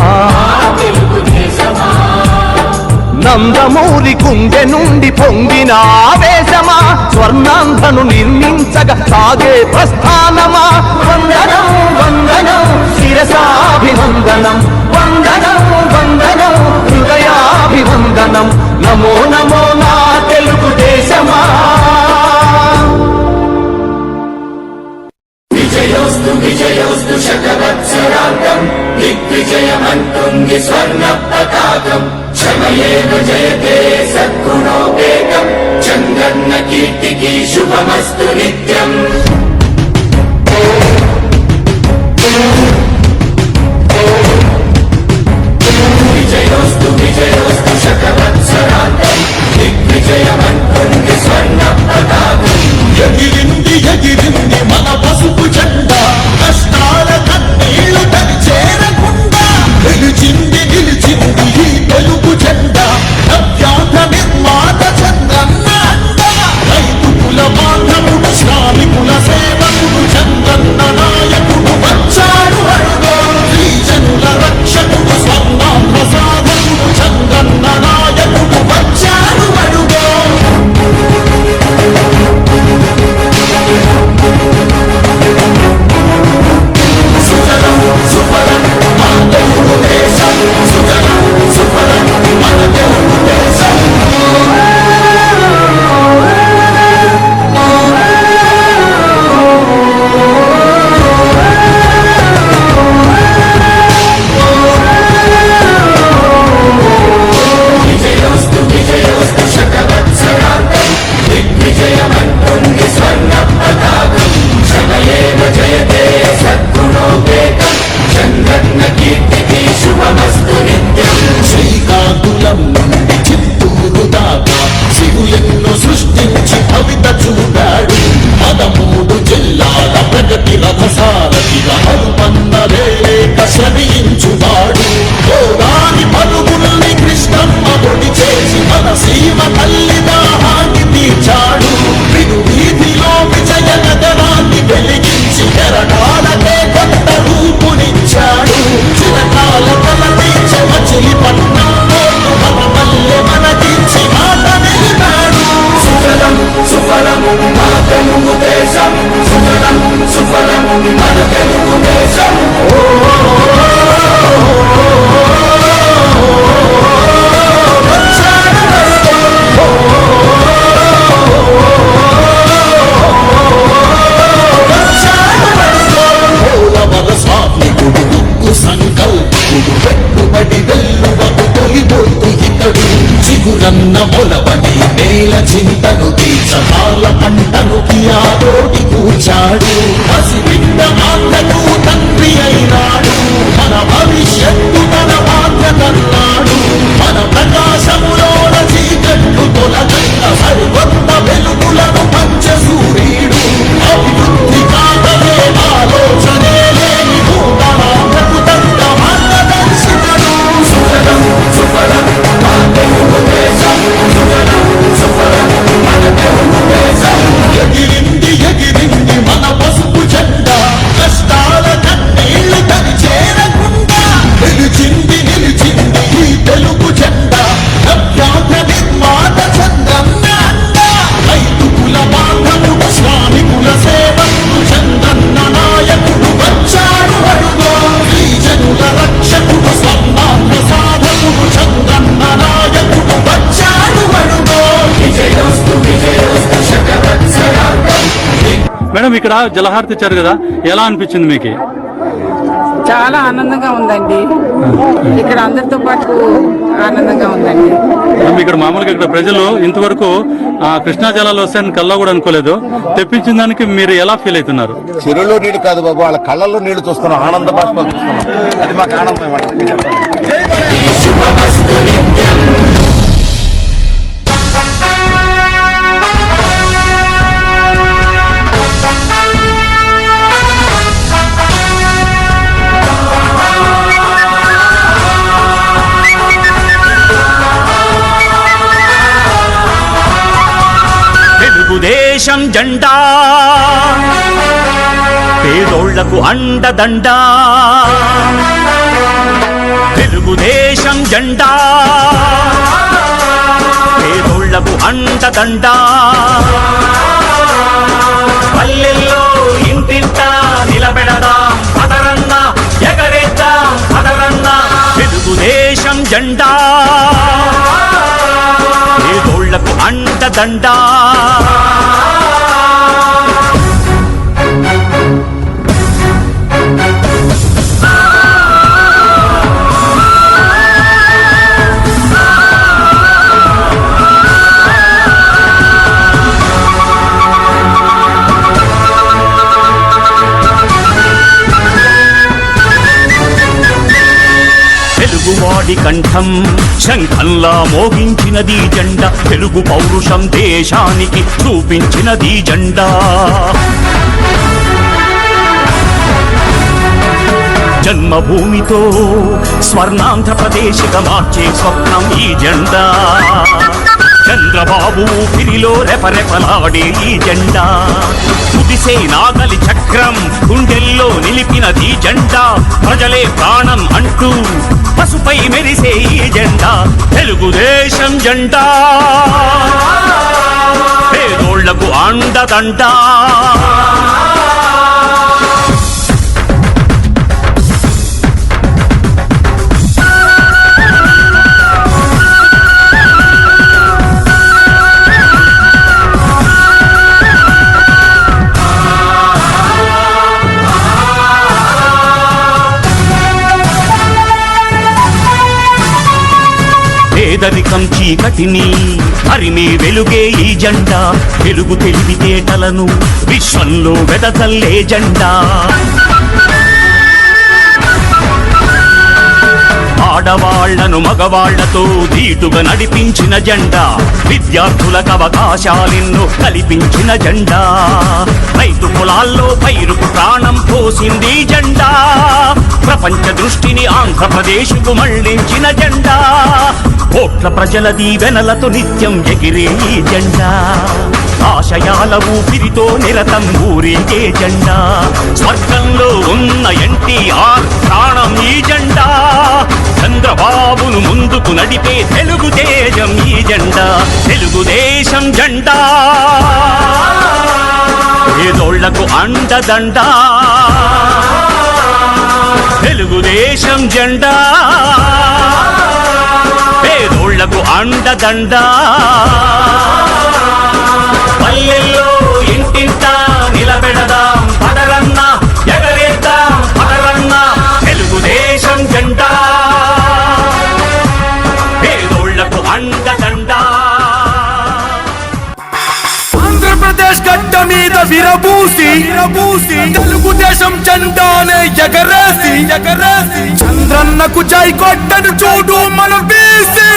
నందమూరి గుండె నుండి పొంగిన ఆవేశమా, స్వర్ణాంధ్రను నిర్మించగా సాగే ప్రస్థానమా. వందనం వందనం శిరసాభివందనం, వందనం వందనం హృదయాభివందనం, నమో నమో నా తెలుగుదేశమా. విజయోస్తు విజయోస్తు శతవత్సరాంతం దిగ్విజయమంటుంది స్వర్ణ పతాకం క్షమయేన జయతే సద్గుణోపేతం చంద్రన్న కీర్తికి శుభమస్తు నిత్యం. విజయోస్తు విజయోస్తు శతవత్సరాంతం దిగ్విజయమంటుంది స్వర్ణ పతాకం ఎగిరింది ఎగిరింది మన పసుపు జెండా కష్టాల కన్నీళ్లు చేరకుండా నిలిచింది నిలిచింది ఈ తెలుగు జెండా నవ్యాంధ్ర నిర్మాత చంద్రన్న అండ రైతు కుల బాంధవుడు శ్రామికుల సేవకుడు చంద్రన్న నాయకుడు వచ్చాడు అడుగో గిరిజనుల రక్షకుడు స్వర్ణాంధ్ర సాధకుడు చంద్రన్న నాయకుడు వచ్చాడు అడుగో. సుజలం సుఫలం మన తెలుగు దేశం, సుజలం సుఫలం మన తెలుగు దేశం. విజయోస్తు విజయోస్తు శతవత్సరాంతం దిగ్విజయమంటుంది స్వర్ణ పతాకం క్షమయేన జయతే సద్గుణోపేతం చంద్రన్న కీర్తికి శుభమస్తు నిత్యం. శ్రీకాకుళం నుండి చిత్తూరు దాకా శివులెన్నో సృష్టించి భవిత చూపాడు 13 జిల్లాల ప్రగతి రథసారథిగా హనుమన్నలేక శ్రమించువాడు గోదాని పరుగుల్ని కృష్ణమ్మ ఒడి చేసి మన సీమ తల్లి దాహాన్ని తీర్చాడు విను వీధిలో విజయ నగరాన్ని వెలిగించి ఎరటాలకే కొత్త రూపునిచ్చాడు చిరకాల తల తీర్చే మచిలి పట్నం మన మల్లె మనకించి మాట నిలిపాడు. సుఫలం సుఫలం మన తెలుగు దేశం, సుఫలం సుఫలం మన తెలుగు దేశం. పోలవర స్వామికుడు ఉక్కు సంకల్పుడు పెట్టుబడి వెల్లువకు తొలిపోతు ఇతడు చిగురన్న మొలవని నేల చింతను తీర్చపాల పంటను కియాతోటి కూర్చాడు పసిబిడ్డ ఆత్మకు తండ్రి అయినాడు మన భవిష్యత్తు తన బాధ్యతన్నాడు మన ప్రకాశములోన చీకట్లు తొలగన్న సరికొత్త వెలుగులను పంచ సూర్యుడు అభివృద్ధి కాదనే ఆలోచనే లేని నూతనాంధ్రకు తగ్గ మార్గదర్శకుడు. సుఫలం సుఫలం మన తెలుగు దేశం, సుఫలం సుఫలం మన తెలుగు దేశం. ఎగిరింది ఎగిరింది మన పసుపు జెండా కష్టాల కన్నీళ్లు చేరకుండా నిలిచింది నిలిచింది ఈ తెలుగు జెండా నవ్యాంధ్ర నిర్మాత చంద్రన్న అండ రైతు కుల బాంధవుడు శ్రామికుల సేవకుడు చంద్రన్న నాయకుడు వచ్చాడు అడుగో గిరిజనుల రక్షకుడు స్వర్ణాంధ్ర సాధకుడు చంద్రన్న నాయకుడు వచ్చాడు అడుగో. విజయోస్తు విజయోస్తు శతవత్సరాంతం. మేడం ఇక్కడ జలహారతి ఇచ్చారు కదా, ఎలా అనిపించింది మీకు? చాలా ఆనందంగా ఉందండి, ఇక్కడ అందరితో పాటు ఆనందంగా ఉందండి. ఇక్కడ మామూలుగా ఇక్కడ ప్రజలు ఇంతవరకు కృష్ణా జలాలు వస్తాయని కల్లా కూడా అనుకోలేదు. తెప్పించిన దానికి మీరు ఎలా ఫీల్ అవుతున్నారు? చెరువులో నీళ్లు కాదు బాబు, వాళ్ళ కళ్ళల్లో నీళ్లు చూస్తున్నాం, ఆనంద బాష్పాలు చూస్తున్నాం. అది మాకు ఆనందం. తెలుగుదేశం జెండా పేదోళ్లకు అండదండా తెలుగుదేశం జెండా పేదోళ్లకు అండదండా పల్లెల్లో ఇంటింటా నిలబెడదాం పదరన్న ఎగరేద్దాం పదరన్న తెలుగుదేశం జెండా పేదోళ్లకు అండదండా తెలుగువాడి కంఠం శంఖంలా మోగించినది జెండా తెలుగు పౌరుషం దేశానికి చూపించినది జెండా జన్మభూమితో స్వర్ణాంధ్రప్రదేశ్గా మార్చే స్వప్నం ఈ జెండా చంద్రబాబు ఊపిరిలో రెపరెపలాడే ఈ జెండా కుదిసే నాగలి చక్రం గుండెల్లో నిలిపినది జెండా ప్రజలే ప్రాణం అంటూ పసుపై మెరిసే ఈ జెండా తెలుగుదేశం జెండా పేదోళ్లకు అండదండా పేదరికం చీకటిని హరిమి వెలుగే ఈ జెండా తెలుగు తెలివితేటలను విశ్వంలో వెదజల్లే జెండా ఆడవాళ్లను మగవాళ్లతో ధీటుగా నడిపించిన జెండా విద్యార్థులకు అవకాశాలెన్నో కల్పించిన జెండా రైతు పొలాల్లో పైరుకు ప్రాణం పోసింది జెండా ప్రపంచ దృష్టిని ఆంధ్రప్రదేశ్కు మళ్లించిన జెండా కోట్ల ప్రజల దీవెనలతో నిత్యం ఎగిరే ఈ జెండా ఆశయాల ఊపిరితో నిరతం ఊరేగే జెండా స్వర్గంలో ఉన్న ఎన్టీఆర్ ప్రాణం ఈ జెండా చంద్రబాబును ముందుకు నడిపే తెలుగు తేజం ఈ జెండా తెలుగుదేశం జెండా పేదోళ్లకు అండదండా తెలుగుదేశం జెండా పేదోళ్లకు అండదండా పల్లెల్లో ఇంటింటా నిలబెడదాం పదరన్న ఎగరేద్దాం పదరన్న తెలుగుదేశం జెండా పేదోళ్లకు అండదండా ఆంధ్రప్రదేశ్ గడ్డ మీద విరబూసి తెలుగుదేశం జెండానే ఎగరేసి చంద్రన్నకు జై కొట్టను చూడు మన బీసీ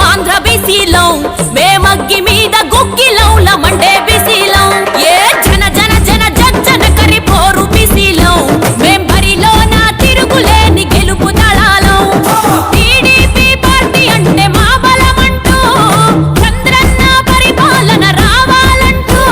ఆంధ్ర బీసీలో మేమగ్గి మీద గుగ్గిలౌల మండే బీసీలో ఏ జన జన జన జన కరి పోరు బీసీలో మేం బరిలో నా తిరుగులేని గెలుపు దళాలో టీడీపీ పార్టీ అంటే మా బలమంటూ చంద్రన్న పరిపాలన రావాలంటూ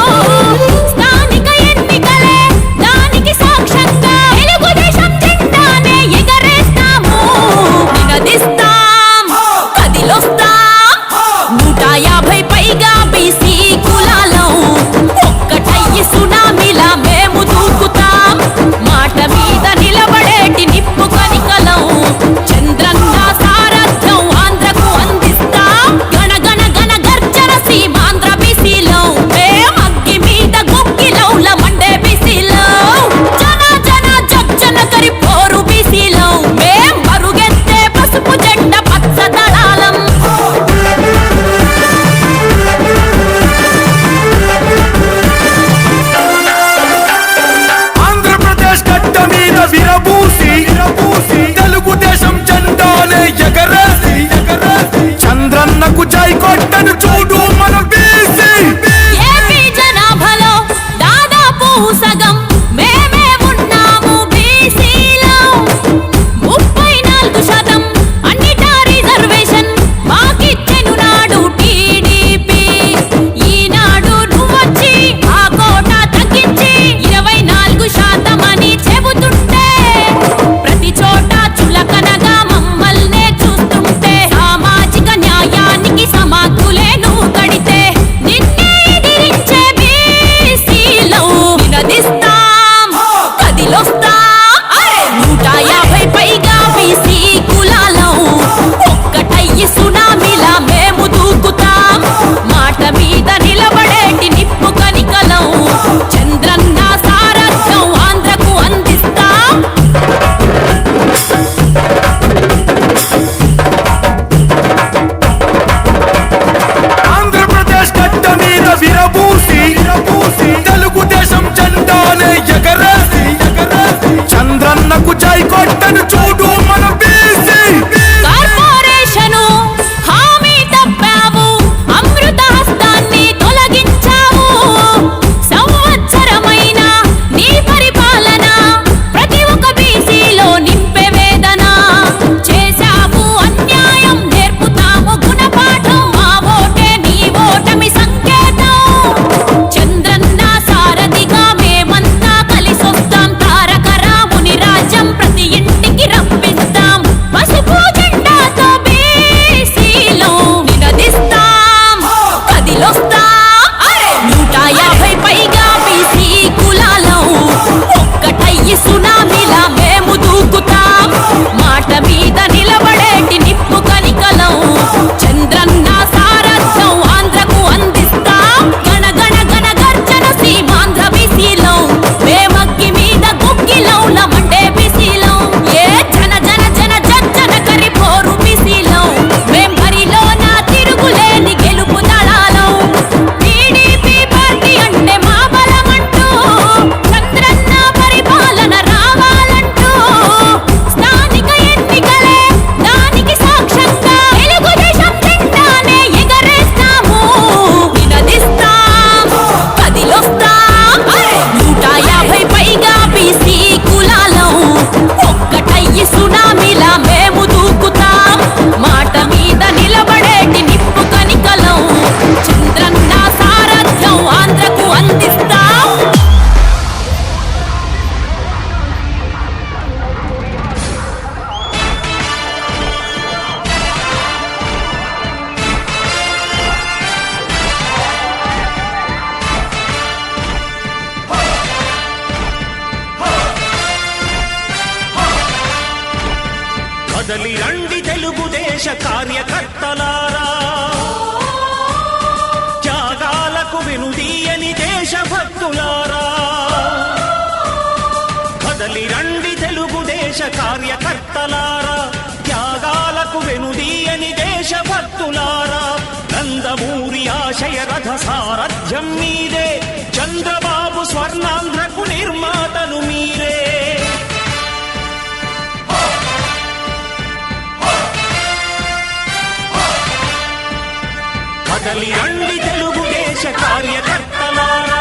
కొట్టను చూడు మన బీసీ కార్పొరేషను హామీ తప్పావు, అమృత హస్తాన్ని తొలగించావు. సంవత్సరమైన నీ పరిపాలన ప్రతి ఒక్క బీసీలో నింపే వేదన. చేశావు అన్యాయం, నేర్పుతాము గుణపాఠం. మా ఓటే నీ ఓటమి సంకేతం. చంద్రన్న సారథిగా మేమంతా కలిసొస్తాం. తారక రాముని రాజ్యం ప్రతి ఇంటికి రప్పిస్తాం. పసుపు జెండాతో బీసీలో నినదిస్తాం, కదిలొస్తాం. 150 పైగా బీసీ కులాలం ఒక్కటయ్యి సునామీలా మేము దూకుతాం. మాట మీద నిలబడేటి నిప్పు కనికలం. చంద్రన్న సారథ్యం ఆంధ్రకు అందిస్తాం. గణ గణ గణ గర్జన సీమాంధ్ర బీసీలో మేమగ్గి మీద గుగ్గిలం మండే బీసీలో. ఏ జన జన జన జన కరిపోరు బీసీలో మేం బరిలో నా తిరుగులేని గెలుపు దళాలం. టీడీపీ పార్టీ అంటే మా బలమంటూ చంద్రన్న పరిపాలన రావాలంటూ స్థానిక ఎన్నికలే దానికి సాక్ష్యంగా తెలుగుదేశం జెండానే ఎగరేస్తాము, నినదిస్తాం, కదిలొస్తాం. 150 పైగా బీసీ కులాలం ఒక్కటయ్యి సునామీలా మేము దూకుతాం. మాట మీద నిలబడేటి నిప్పు కనికలం. చంద్రన్న సారథ్యం ఆంధ్రకు అందిస్తాం. కదలి రండి తెలుగుదేశ కార్యకర్తలారా, త్యాగాలకు వెనుదీయని దేశభక్తులారా. కదలి రండి తెలుగుదేశ కార్యకర్తలారా, త్యాగాలకు వెనుదీయని దేశభక్తులారా. నందమూరి ఆశయ రథ సారథ్యం మీదే, చంద్రబాబు స్వర్ణాంధ్రకు నిర్మాతలు మీరే. కదలి రండి తెలుగుదేశ కార్యకర్తలారా,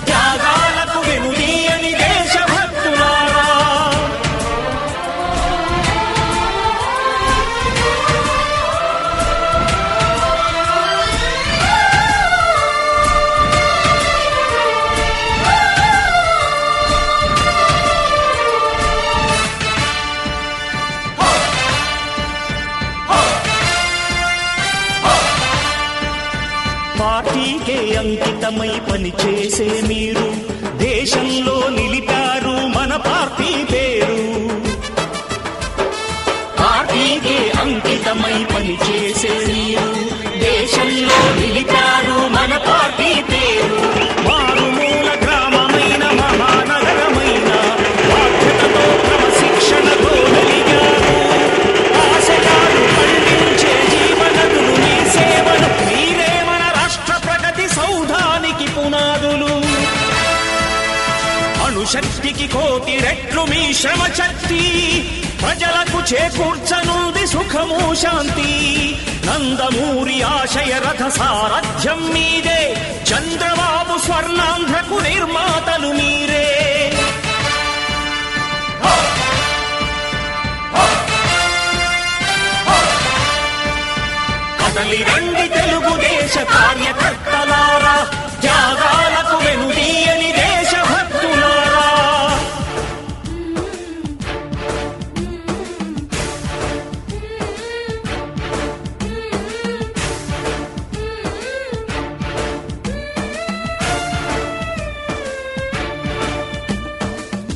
త్యాగాలకు వెనుదీయని దేశభక్తులారా. పార్టీకే అంకితమై పనిచేసే మీరు దేశంలో నిలిపారు మన పార్టీ పేరు. పార్టీకే అంకితమై పనిచేసే మీరు దేశంలో నిలిపారు మన పార్టీ పేరు. మారుమూల గ్రామమైన మహానగరమైన బాధ్యతతో క్రమశిక్షణతో వెలిగారు. ఆశయాలు పండించే జీవనదులు మీ సేవలు. మీరే మన రాష్ట్ర ప్రగతి సౌధానికి పునాదులు. అణుశక్తికి కోటి రెట్లు మీ శ్రమ శక్తి. ప్రజలకు చేకూర్చనుంది సుఖము శాంతి. నందమూరి ఆశయ రథ సారథ్యం మీదే, చంద్రబాబు స్వర్ణాంధ్రకు నిర్మాతలు మీరే. కదలి రండి తెలుగుదేశ కార్యకర్తలారా, త్యాగాలకు వెనుదీయని దేశభక్తులారా.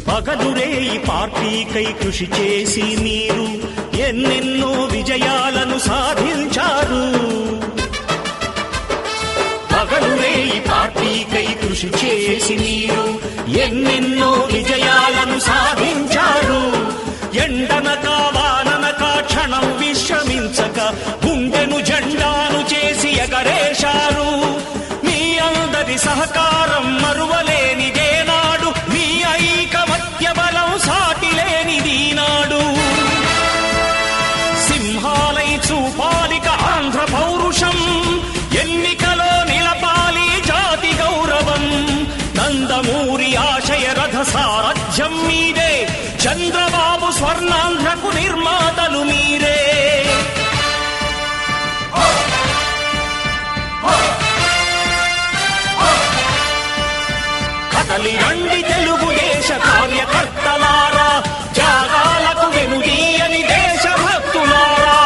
పగలురే ఈ పార్టీకై కృషి చేసి మీరు ఎన్నెన్నో విజయాలను సాధించారు. పగలురే ఈ పార్టీకై కృషి చేసి మీరు ఎన్నెన్నో విజయాలను సాధించారు. ఎండనక వాననక క్షణం విశ్రమించక గుండెను జెండాను చేసి ఎగరేశారు. మీ అందరి సహకారం మరువలేనిదేనాడు. మీ ఐకమత్య బలం సాటిలేనిదీనాడు. చంద్రబాబు స్వర్ణాంధ్రకు నిర్మాతలు మీరే. కదలి రండి తెలుగుదేశ కార్యకర్తలారా, త్యాగాలకు వెనుదీయని దేశభక్తులారా.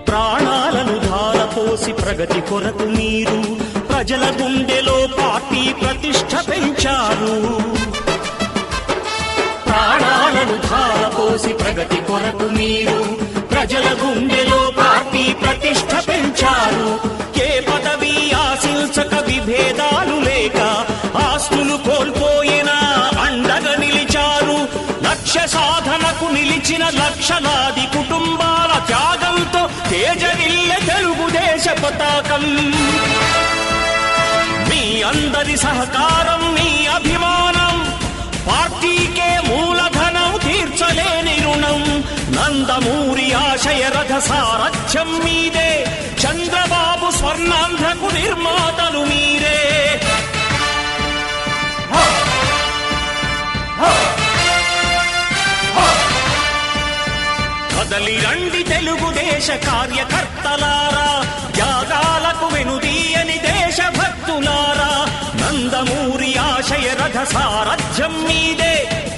ప్రాణాలను ధారపోసి ప్రగతి కొరకు మీరు ప్రజల గుండెలో పార్టీ ప్రతిష్ఠ పెంచారు. ప్రాణాలను ధారపోసి ప్రగతి కొరకు మీరు ప్రజల గుండెలో పార్టీ ప్రతిష్ఠ పెంచారు. ఏ పదవి ఆశించక విభేదాలు లేక ఆస్తులు కోల్పోయినా అండగా నిలిచారు. లక్ష్య సాధనకు నిలిచిన లక్షలాది కుటుంబాల త్యాగంతో తేజరిల్లె తెలుగుదేశ పతాకం. మీ అందరి సహకారం, మీ అభిమానం పార్టీకే మూలధనం, తీర్చలేని రుణం. నందమూరి ఆశయ రథ సారథ్యం మీదే, చంద్రబాబు స్వర్ణాంధ్రకు నిర్మాతలు మీరే. కదలి రండి తెలుగుదేశ కార్యకర్తలారా, త్యాగాలకు వెనుదీయని దేశభక్తులారా. నందమూరి ఆశయ రథ సారథ్యం మీదే,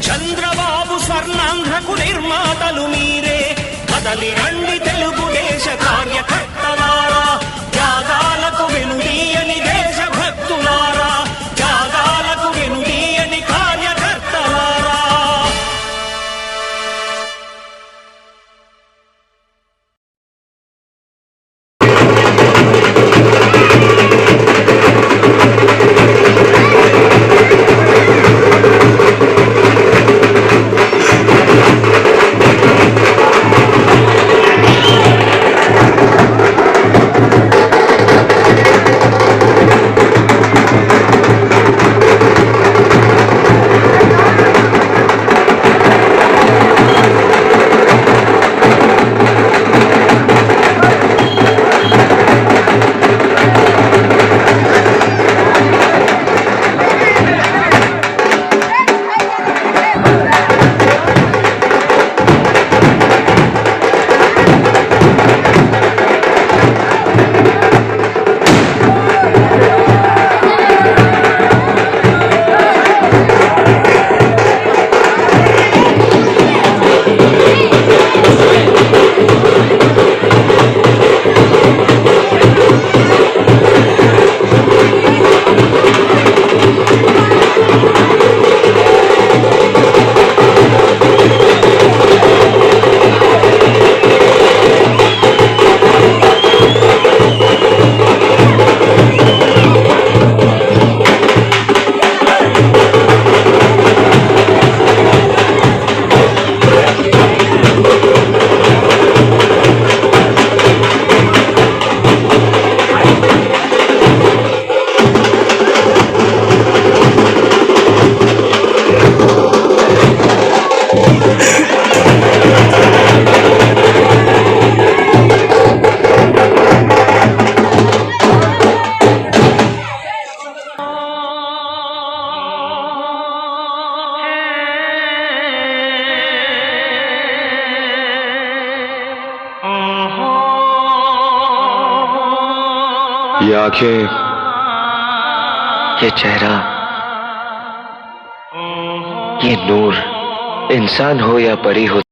చంద్రబాబు స్వర్ణాంధ్రకు నిర్మాతలు మీరే. కదలి రండి తెలుగుదేశ కార్యకర్తలారా, త్యాగాలకు వెనుదీయని దేశభక్తులారా. త్యాగాలకు వెనుదీయని కార్యకర్తలారా. ये आंखें, ये चेहरा, ये नूर इंसान हो या परी हो,